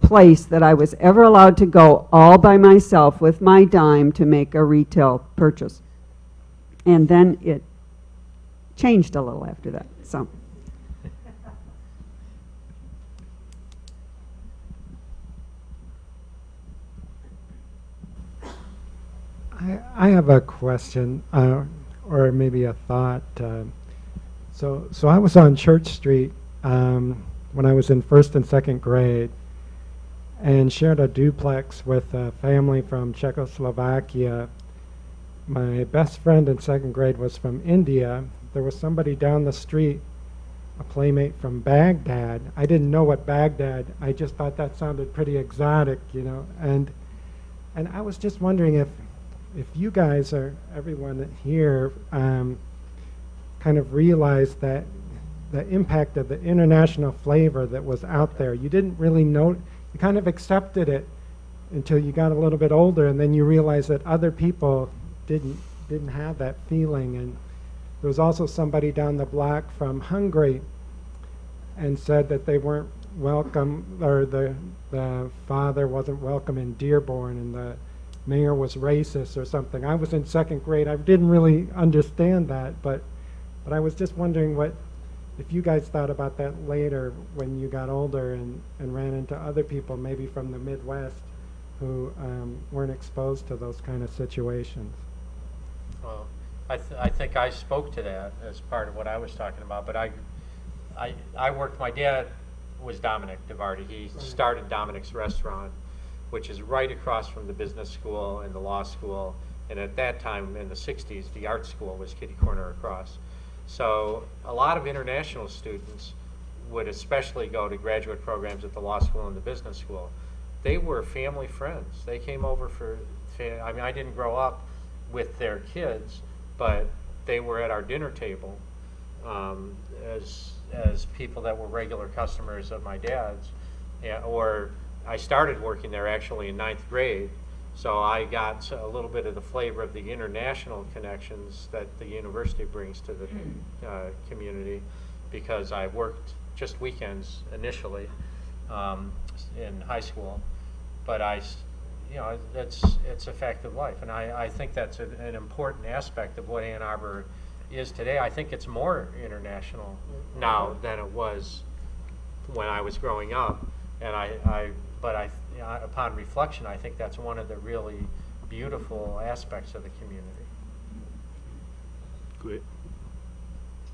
place that I was ever allowed to go all by myself with my dime to make a retail purchase. And then it changed a little after that. So. I have a question, or maybe a thought. So I was on Church Street when I was in first and second grade, and shared a duplex with a family from Czechoslovakia. My best friend in second grade was from India. There was somebody down the street, a playmate from Baghdad. I didn't know what Baghdad. I just thought that sounded pretty exotic, And I was just wondering if you guys, or everyone here, kind of realized that the impact of the international flavor that was out there. You didn't really know, you kind of accepted it until you got a little bit older, and then you realized that other people didn't have that feeling. And there was also somebody down the block from Hungary, and said that they weren't welcome, or the father wasn't welcome in Dearborn, and the mayor was racist or something. I was in second grade. I didn't really understand that, but I was just wondering if you guys thought about that later when you got older and ran into other people, maybe from the Midwest, who weren't exposed to those kind of situations. Well, I think I spoke to that as part of what I was talking about, but I worked, my dad was Dominic DeVardi. He started Dominic's Restaurant, which is right across from the business school and the law school. And at that time, in the 60s, the art school was kitty corner across. So a lot of international students would especially go to graduate programs at the law school and the business school. They were family friends. They came over I didn't grow up with their kids, but they were at our dinner table as people that were regular customers of my dad's. Or I started working there actually in 9th grade, so I got a little bit of the flavor of the international connections that the university brings to the community, because I worked just weekends initially in high school, but it's a fact of life, and I think that's an important aspect of what Ann Arbor is today. I think it's more international now than it was when I was growing up, and but upon reflection, I think that's one of the really beautiful aspects of the community. Great.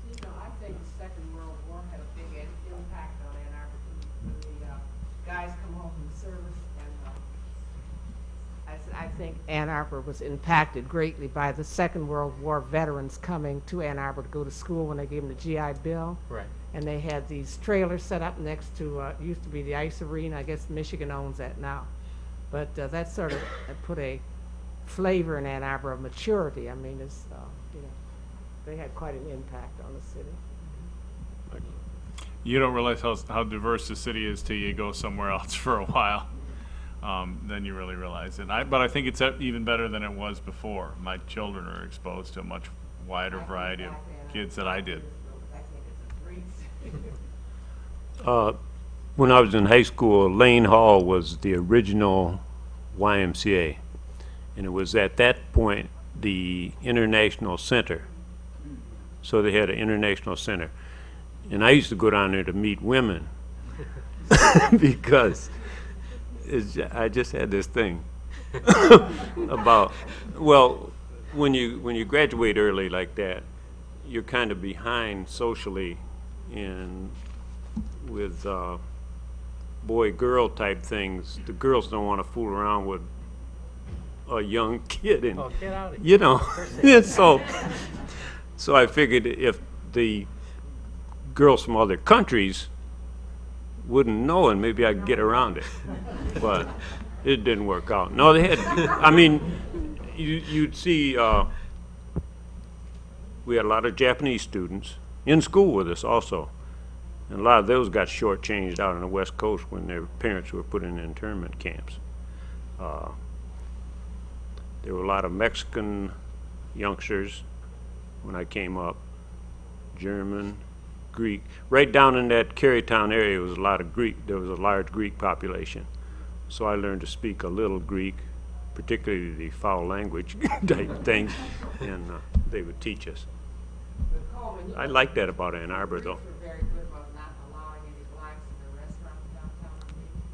I think the Second World War had a big impact on Ann Arbor. When the guys come home from service, and I think Ann Arbor was impacted greatly by the Second World War veterans coming to Ann Arbor to go to school when they gave them the GI Bill. Right. And they had these trailers set up next to, used to be the ice arena. I guess Michigan owns that now. But that sort of put a flavor in Ann Arbor of maturity. I mean, it's, they had quite an impact on the city. You don't realize how diverse the city is till you go somewhere else for a while. Then you really realize it. But I think it's even better than it was before. My children are exposed to a much wider variety of kids than I did. When I was in high school, Lane Hall was the original YMCA, and it was at that point the International Center. So they had an International Center, and I used to go down there to meet women because I just had this thing about, well, when you graduate early like that, you're kind of behind socially, and with boy-girl type things, the girls don't want to fool around with a young kid, and get out of here. so I figured if the girls from other countries wouldn't know, and maybe I could get around it. But It didn't work out. No, they had, I mean, you'd see, we had a lot of Japanese students in school with us also. And a lot of those got shortchanged out on the West Coast when their parents were put in internment camps. There were a lot of Mexican youngsters when I came up, German, Greek. Right down in that Carytown area was a lot of Greek. There was a large Greek population. So I learned to speak a little Greek, particularly the foul language type things, and they would teach us. I like that about Ann Arbor, though.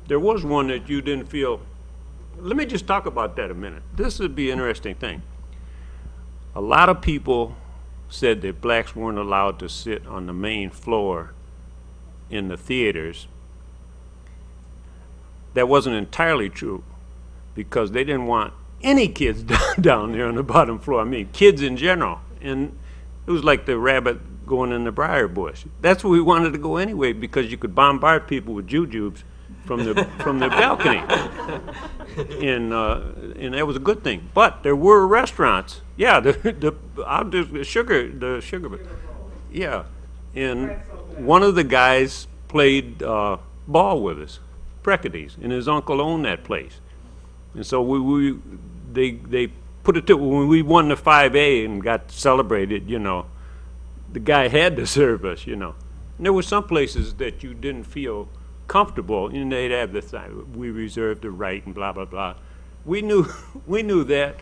There was one that you didn't feel. Let me just talk about that a minute. This would be an interesting thing. A lot of people said that blacks weren't allowed to sit on the main floor in the theaters. That wasn't entirely true, because they didn't want any kids down there on the bottom floor. I mean, kids in general. And it was like the rabbit going in the briar bush. That's where we wanted to go anyway, because you could bombard people with jujubes from the balcony, and that was a good thing. But there were restaurants. Yeah, the sugar, yeah, and one of the guys played ball with us, Precades, and his uncle owned that place, and so they put it to when we won the 5A and got celebrated. You know, the guy had to serve us. You know, and there were some places that you didn't feel comfortable, and they'd have the thing, we reserve the right and blah blah blah. We knew that,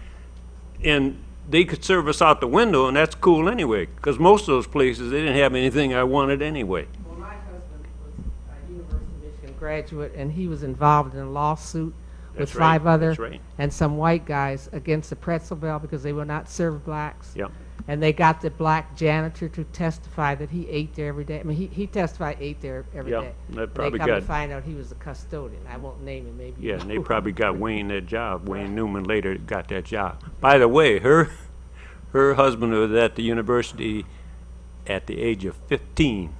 and they could serve us out the window, and that's cool anyway, because most of those places, they didn't have anything I wanted anyway. Well, my husband was a University of Michigan graduate, and he was involved in a lawsuit with five other and some white guys against the Pretzel Bell because they would not serve blacks. Yeah. And they got the black janitor to testify that he ate there every day. I mean, he testified ate there every day. That probably they come to find out he was a custodian. I won't name him, maybe. Yeah, and they probably got Wayne that job. Wayne Newman later got that job. By the way, her husband was at the university at the age of 15.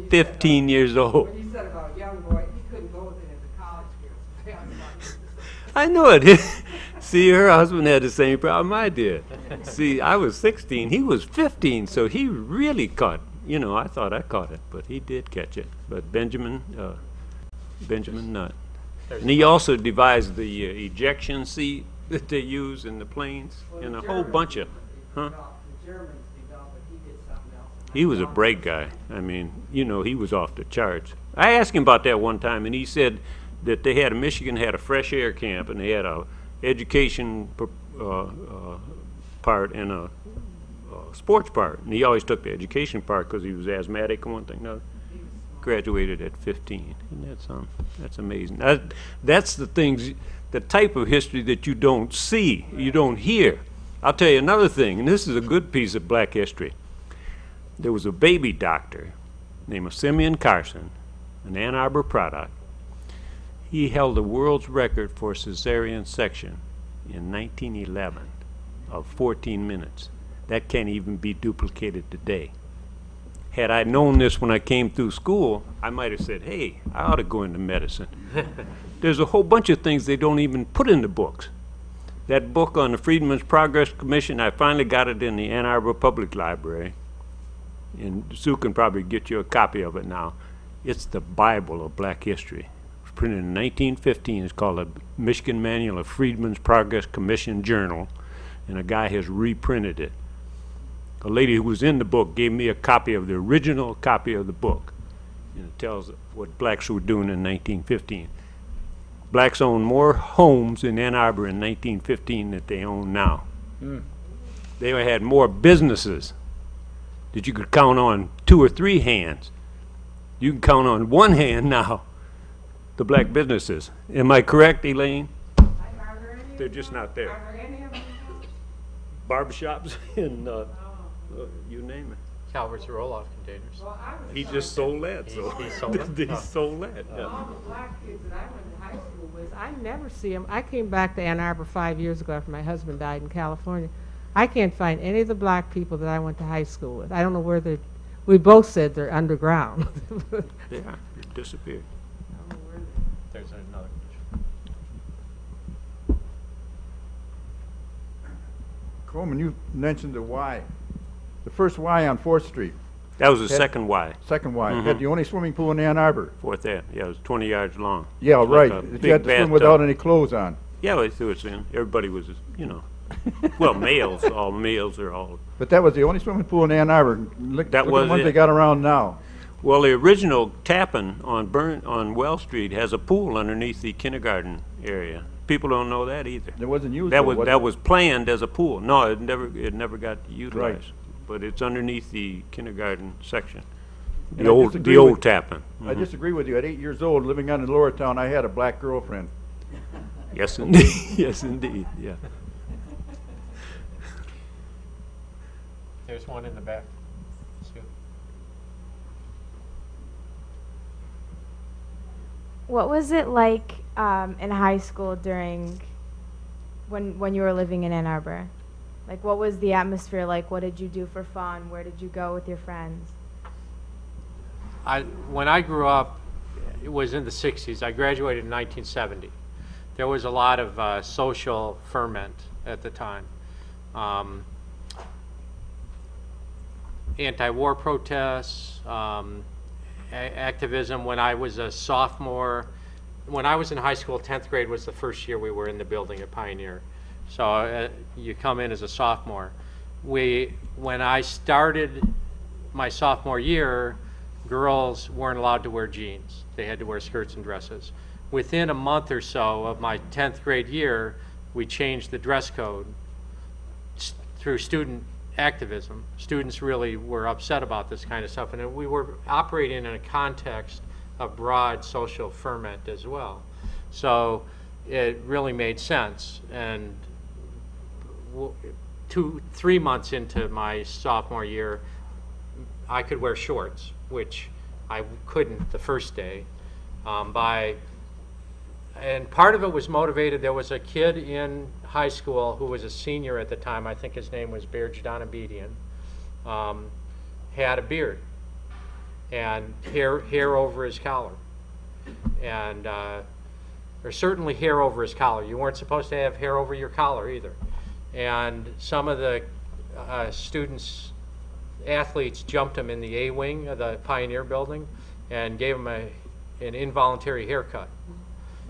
15 years old. When you said about a young boy, he couldn't go with it into college fields. I know it. See, her husband had the same problem I did. See, I was 16, he was 15, so he really caught, you know, I thought I caught it, but he did catch it. But Benjamin Nutt. And he also devised the ejection seat that they use in the planes, and a whole bunch of, huh? He was a break guy. I mean, you know, he was off the charts. I asked him about that one time, and he said that they had, Michigan had a fresh air camp, and they had a education part and a sports part, and he always took the education part because he was asthmatic and one thing another. Graduated at 15, and that's amazing. That's the things, the type of history that you don't see, you don't hear. I'll tell you another thing, and this is a good piece of black history. There was a baby doctor named Simeon Carson, an Ann Arbor product. He held the world's record for cesarean section in 1911 of 14 minutes. That can't even be duplicated today. Had I known this when I came through school, I might have said, hey, I ought to go into medicine. There's a whole bunch of things they don't even put in the books. That book on the Freedmen's Progress Commission, I finally got it in the Ann Arbor Public Library. And Sue can probably get you a copy of it now. It's the Bible of black history. Printed in 1915. It's called the Michigan Manual of Freedmen's Progress Commission Journal, and a guy has reprinted it. A lady who was in the book gave me a copy of the original copy of the book, and it tells what blacks were doing in 1915. Blacks owned more homes in Ann Arbor in 1915 than they own now. They had more businesses that you could count on 2 or 3 hands. You can count on one hand now the black businesses. Am I correct, Elaine? They're just not there. Barbershops and you name it. Calvert's roll-off containers. He just sold that. So He sold it? he sold that. Yeah. All the black kids that I went to high school with, I never see them. I came back to Ann Arbor 5 years ago after my husband died in California. I can't find any of the black people that I went to high school with. I don't know where they're. We both said they're underground. Yeah, it disappeared. There's another question. Coleman, you mentioned the Y. The first Y on 4th Street, That was the Had- second Y, second Y, had the only swimming pool in Ann Arbor. fourth there. Yeah, it was 20 yards long. Yeah, It was right. like a You big had to swim bathtub. without any clothes on. Yeah, it was in. Everybody was, well, males, all males are all. But that was the only swimming pool in Ann Arbor. Look That at was the ones it. they got around now. Well, the original Tappan on Well Street has a pool underneath the kindergarten area. People don't know that either. It wasn't used. That though, was was that it? was planned as a pool. No, it never got utilized. But it's underneath the kindergarten section. And I disagree The old with- Tappan. I disagree with you. At 8 years old, living on in Lower Town, I had a black girlfriend. Yes, indeed. Yes, indeed. Yeah. There's one in the back. Sue. What was it like in high school during when you were living in Ann Arbor? Like, what was the atmosphere like? What did you do for fun? Where did you go with your friends? When I grew up, it was in the 60s. I graduated in 1970. There was a lot of social ferment at the time. Anti-war protests, activism. When I was a sophomore, when I was in high school, 10th grade was the first year we were in the building at Pioneer. So you come in as a sophomore. When I started my sophomore year, girls weren't allowed to wear jeans. They had to wear skirts and dresses. Within a month or so of my 10th grade year, we changed the dress code through student activism. Students really were upset about this kind of stuff, and we were operating in a context of broad social ferment as well. So it really made sense. And 3 months into my sophomore year, I could wear shorts, which I couldn't the first day. And part of it was motivated. There was a kid in high school who was a senior at the time. I think his name was Berge Donabedian. Had a beard and hair over his collar, and or certainly hair over his collar. You weren't supposed to have hair over your collar either. And some of the athletes jumped him in the A wing of the Pioneer building and gave him an involuntary haircut.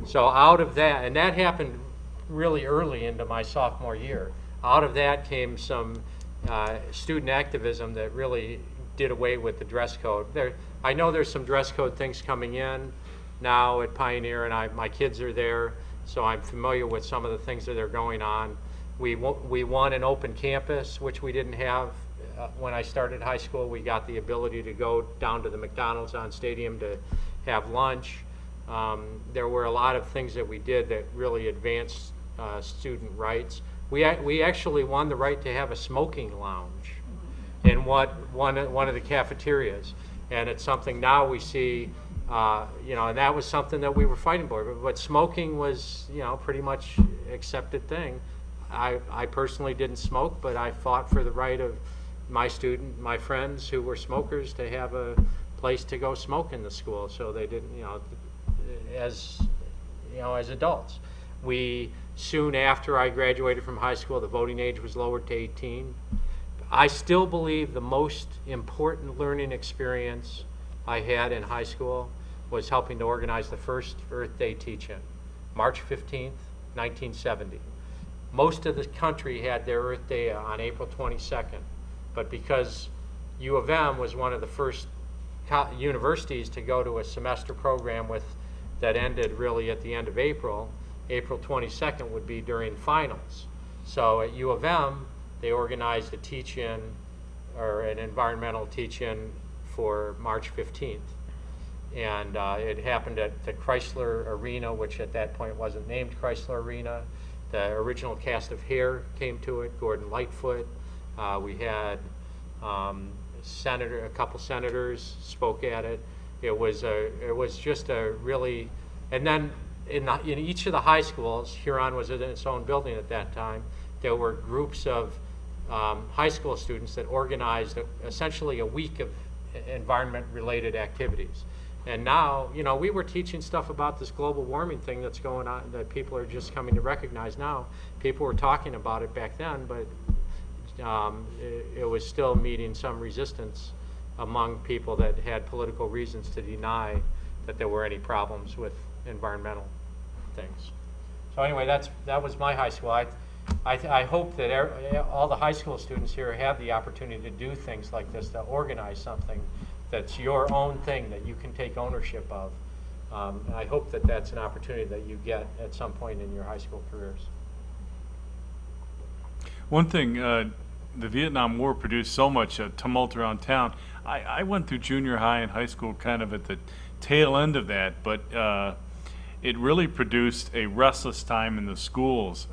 So out of that, and that happened really early into my sophomore year, out of that came some student activism that really did away with the dress code. I know there's some dress code things coming in now at Pioneer, and my kids are there, so I'm familiar with some of the things that are going on. We won an open campus, which we didn't have when I started high school. We got the ability to go down to the McDonald's on Stadium to have lunch. There were a lot of things that we did that really advanced student rights. We actually won the right to have a smoking lounge in one of the cafeterias, and it's something now we see. And that was something that we were fighting for. But smoking was, pretty much accepted thing. I personally didn't smoke, but I fought for the right of my friends who were smokers to have a place to go smoke in the school, so they didn't, as adults. Soon after I graduated from high school, the voting age was lowered to 18. I still believe the most important learning experience I had in high school was helping to organize the first Earth Day teach-in, March 15th, 1970. Most of the country had their Earth Day on April 22nd, but because U of M was one of the first universities to go to a semester program that ended really at the end of April 22nd would be during finals. So at U of M, they organized a teach-in or an environmental teach-in for March 15th. And it happened at the Chrysler Arena, which at that point wasn't named Chrysler Arena. The original cast of Hair came to it, Gordon Lightfoot. We had a couple senators spoke at it. It was just a really, and then in each of the high schools, Huron was in its own building at that time, there were groups of high school students that organized essentially a week of environment-related activities. And now, we were teaching stuff about this global warming thing that's going on that people are just coming to recognize now. People were talking about it back then, but it was still meeting some resistance among people that had political reasons to deny that there were any problems with environmental things. So anyway, that was my high school. I hope that all the high school students here have the opportunity to do things like this, to organize something that's your own thing that you can take ownership of. And I hope that that's an opportunity that you get at some point in your high school careers. One thing, the Vietnam War produced so much tumult around town. I went through junior high and high school kind of at the tail end of that, but it really produced a restless time in the schools.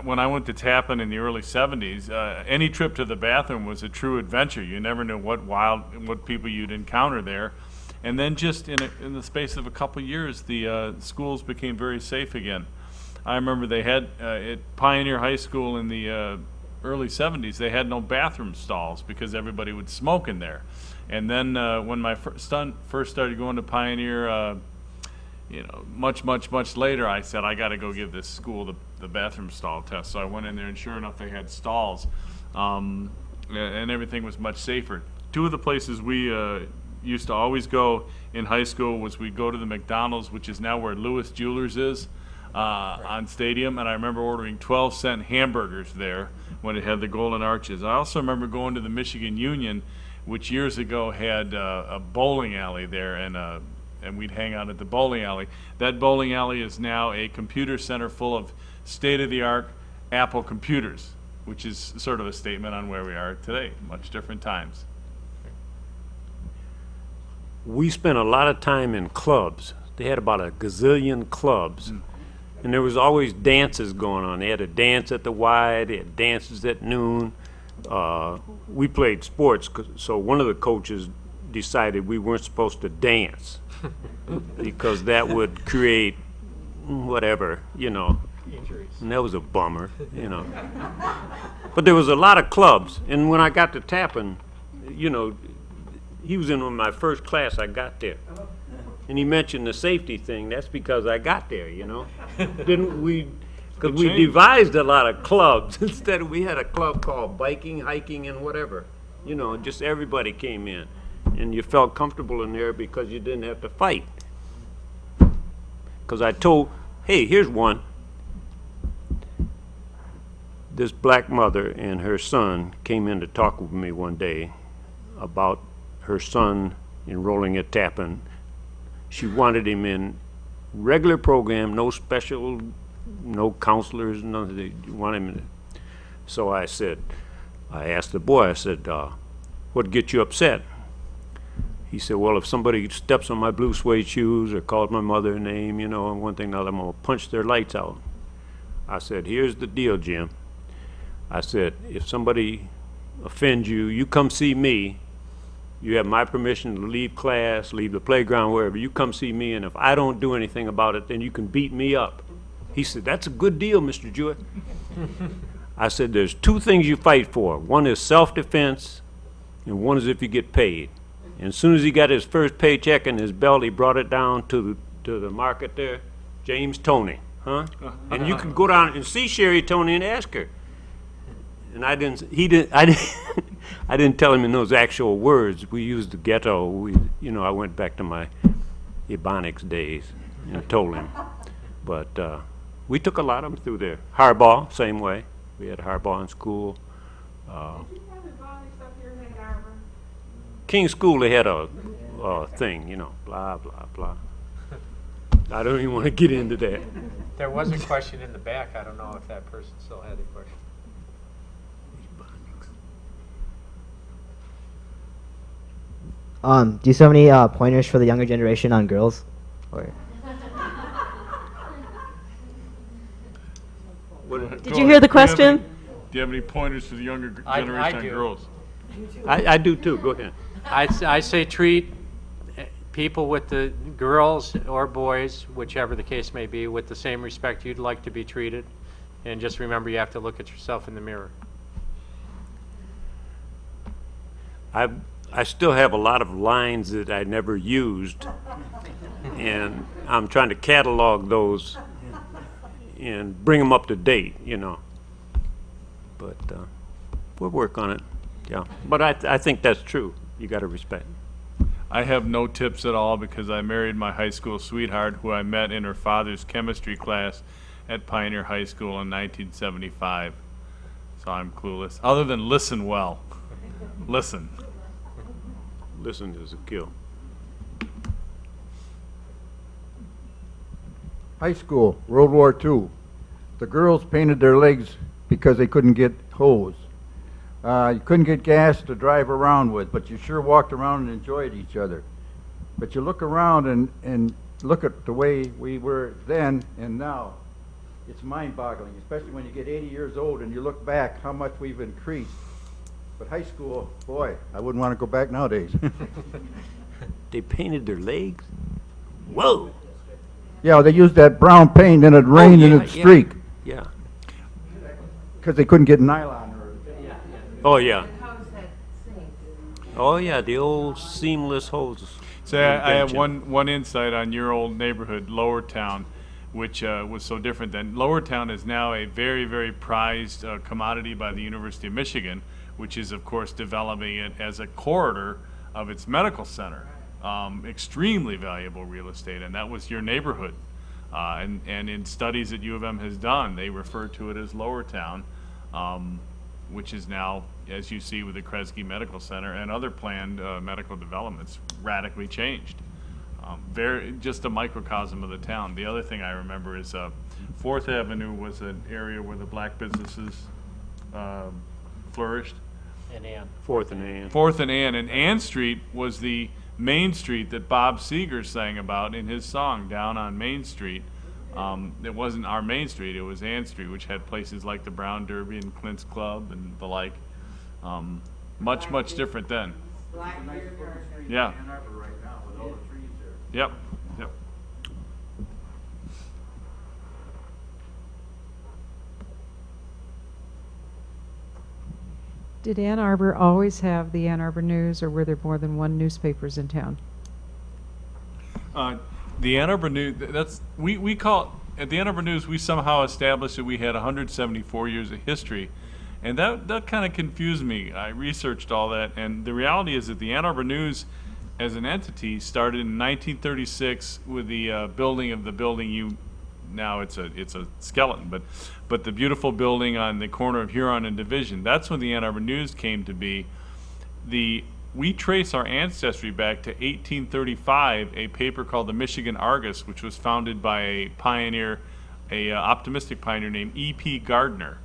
When I went to Tappan in the early 70s, any trip to the bathroom was a true adventure. You never knew what people you'd encounter there. And then just in the space of a couple years, the schools became very safe again. I remember they had, at Pioneer High School in the early 70s, they had no bathroom stalls because everybody would smoke in there. And then when my son first started going to Pioneer, much later, I said, I got to go give this school the bathroom stall test. So I went in there, and sure enough, they had stalls, and everything was much safer. Two of the places we used to always go in high school was we'd go to the McDonald's, which is now where Lewis Jewelers is, on Stadium, and I remember ordering 12-cent hamburgers there when it had the golden arches. I also remember going to the Michigan Union, which years ago had a bowling alley there, and we'd hang out at the bowling alley. That bowling alley is now a computer center full of state-of-the-art Apple computers, which is sort of a statement on where we are today, much different times. We spent a lot of time in clubs. They had about a gazillion clubs. And there was always dances going on. They had a dance at the Y, they had dances at noon. We played sports, so one of the coaches decided we weren't supposed to dance because that would create whatever, Injuries. And that was a bummer, But there was a lot of clubs, and when I got to Tappan, he was in my first class I got there. And he mentioned the safety thing. That's because I got there, Didn't we? Because we devised a lot of clubs. Instead, we had a club called biking, hiking, and whatever. Just everybody came in. And you felt comfortable in there because you didn't have to fight. Because I told, hey, here's one. This black mother and her son came in to talk with me one day about her son enrolling at Tappan. She wanted him in regular program, no special, no counselors, nothing. They want him in. So I asked the boy, I said, what gets you upset? He said, well, if somebody steps on my blue suede shoes or calls my mother a name, and one thing or another, I'm going to punch their lights out. I said, here's the deal, Jim. I said, if somebody offends you, you come see me. You have my permission to leave class, leave the playground, wherever. You come see me, and if I don't do anything about it, then you can beat me up. He said, that's a good deal, Mr. Jewett. I said, there's two things you fight for. One is self-defense, and one is if you get paid. And as soon as he got his first paycheck in his belt, he brought it down to the market there, James Tony, huh? And you can go down and see Sherry Tony and ask her. And I didn't tell him in those actual words. We used the ghetto. I went back to my Ebonics days and told him. But we took a lot of them through there. Arbor, same way. We had Arbor in school. Did you have Ebonics up here in Ann Arbor? King's School, they had a thing, blah, blah, blah. I don't even want to get into that. There was a question in the back. I don't know if that person still had the question. Do you have any pointers for the younger generation on girls? Or Did you hear the question? Do you have any pointers for the younger generation on do. girls? I do too. Go ahead. I say treat people with the girls or boys, whichever the case may be, with the same respect you'd like to be treated. And just remember, you have to look at yourself in the mirror. I still have a lot of lines that I never used, and I'm trying to catalog those and bring them up to date, but we'll work on it. Yeah, but I think that's true. You got to respect. I have no tips at all because I married my high school sweetheart, who I met in her father's chemistry class at Pioneer High School in 1975. So I'm clueless. Other than listen well. Listen. Listen is a kill. High school, World War II. The girls painted their legs because they couldn't get hose. You couldn't get gas to drive around with, but you sure walked around and enjoyed each other. But you look around and look at the way we were then and now. It's mind-boggling, especially when you get 80 years old and you look back how much we've increased. But high school, boy, I wouldn't want to go back nowadays. They painted their legs? Whoa! Yeah, they used that brown paint and it rained and it'd streak. Yeah. Because they couldn't get nylon. Oh, yeah. Oh, yeah, the old seamless hoses. So I have one insight on your old neighborhood, Lowertown, which was so different then. Lowertown is now a very, very prized commodity by the University of Michigan, which is, of course, developing it as a corridor of its medical center. Extremely valuable real estate, and that was your neighborhood. And in studies that U of M has done, they refer to it as Lowertown, which is now, as you see with the Kresge Medical Center and other planned medical developments, radically changed. Just a microcosm of the town. The other thing I remember is 4th Avenue was an area where the black businesses flourished. And Ann. 4th and Ann. 4th and Ann. And Ann Street was the main street that Bob Seger sang about in his song, Down on Main Street. It wasn't our main street, it was Ann Street, which had places like the Brown Derby and Clint's Club and the like. Much different then. Yeah. Yep. Yep. Did Ann Arbor always have the Ann Arbor News, or were there more than one newspapers in town? The Ann Arbor News, we call it, at the Ann Arbor News, we somehow established that we had 174 years of history. And that kind of confused me. I researched all that, and the reality is that the Ann Arbor News as an entity started in 1936 with the building of the building now it's a skeleton, but the beautiful building on the corner of Huron and Division. That's when the Ann Arbor News came to be. We trace our ancestry back to 1835, a paper called the Michigan Argus, which was founded by a pioneer, optimistic pioneer named E.P. Gardner.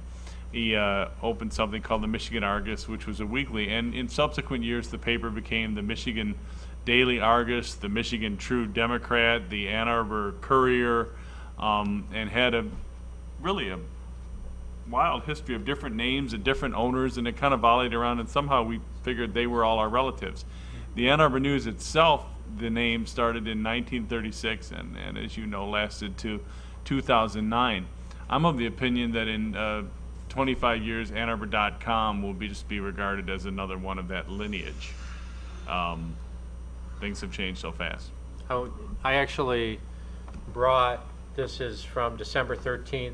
He opened something called the Michigan Argus, which was a weekly, and in subsequent years the paper became the Michigan Daily Argus, the Michigan True Democrat, the Ann Arbor Courier, and had really a wild history of different names and different owners, and it kind of volleyed around, and somehow we figured they were all our relatives. The Ann Arbor News itself, the name started in 1936 and as you know lasted to 2009. I'm of the opinion that in 25 years AnnArbor.com will just be regarded as another one of that lineage. Things have changed so fast. Oh, I actually brought, this is from December 13th,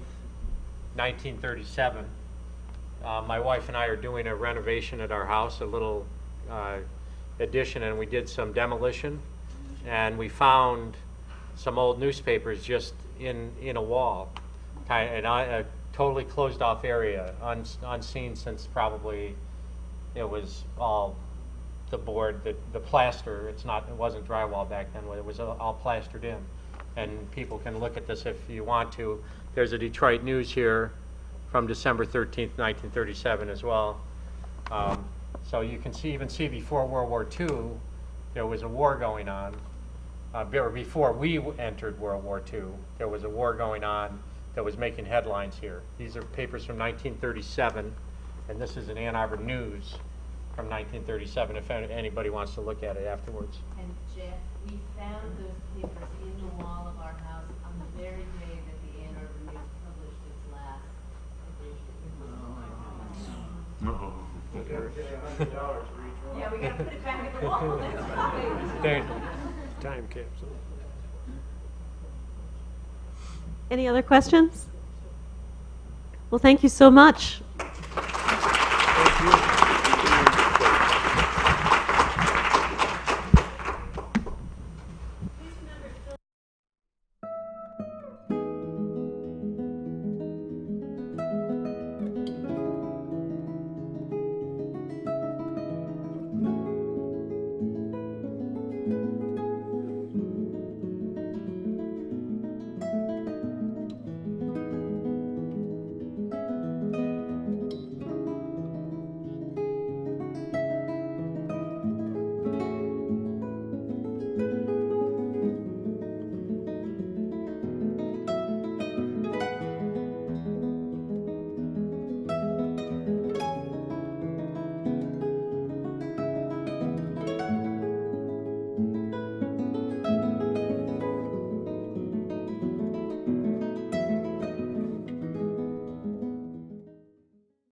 1937. My wife and I are doing a renovation at our house, a little addition, and we did some demolition, and we found some old newspapers just in a wall, in a totally closed off area, unseen since probably it was all the board, the plaster. It wasn't drywall back then. It was all plastered in, and people can look at this if you want to. There's a Detroit News here from December 13th, 1937 as well. So you can even see before World War II, there was a war going on. Before we entered World War II, there was a war going on that was making headlines here. These are papers from 1937, and this is an Ann Arbor News from 1937, if anybody wants to look at it afterwards. And Jeff, we found those papers in the wall of our house on the very day that the Ann Arbor News published its last edition. Yeah, we gotta put it back in the wall. That's right. Time capsule. Any other questions? Well, thank you so much.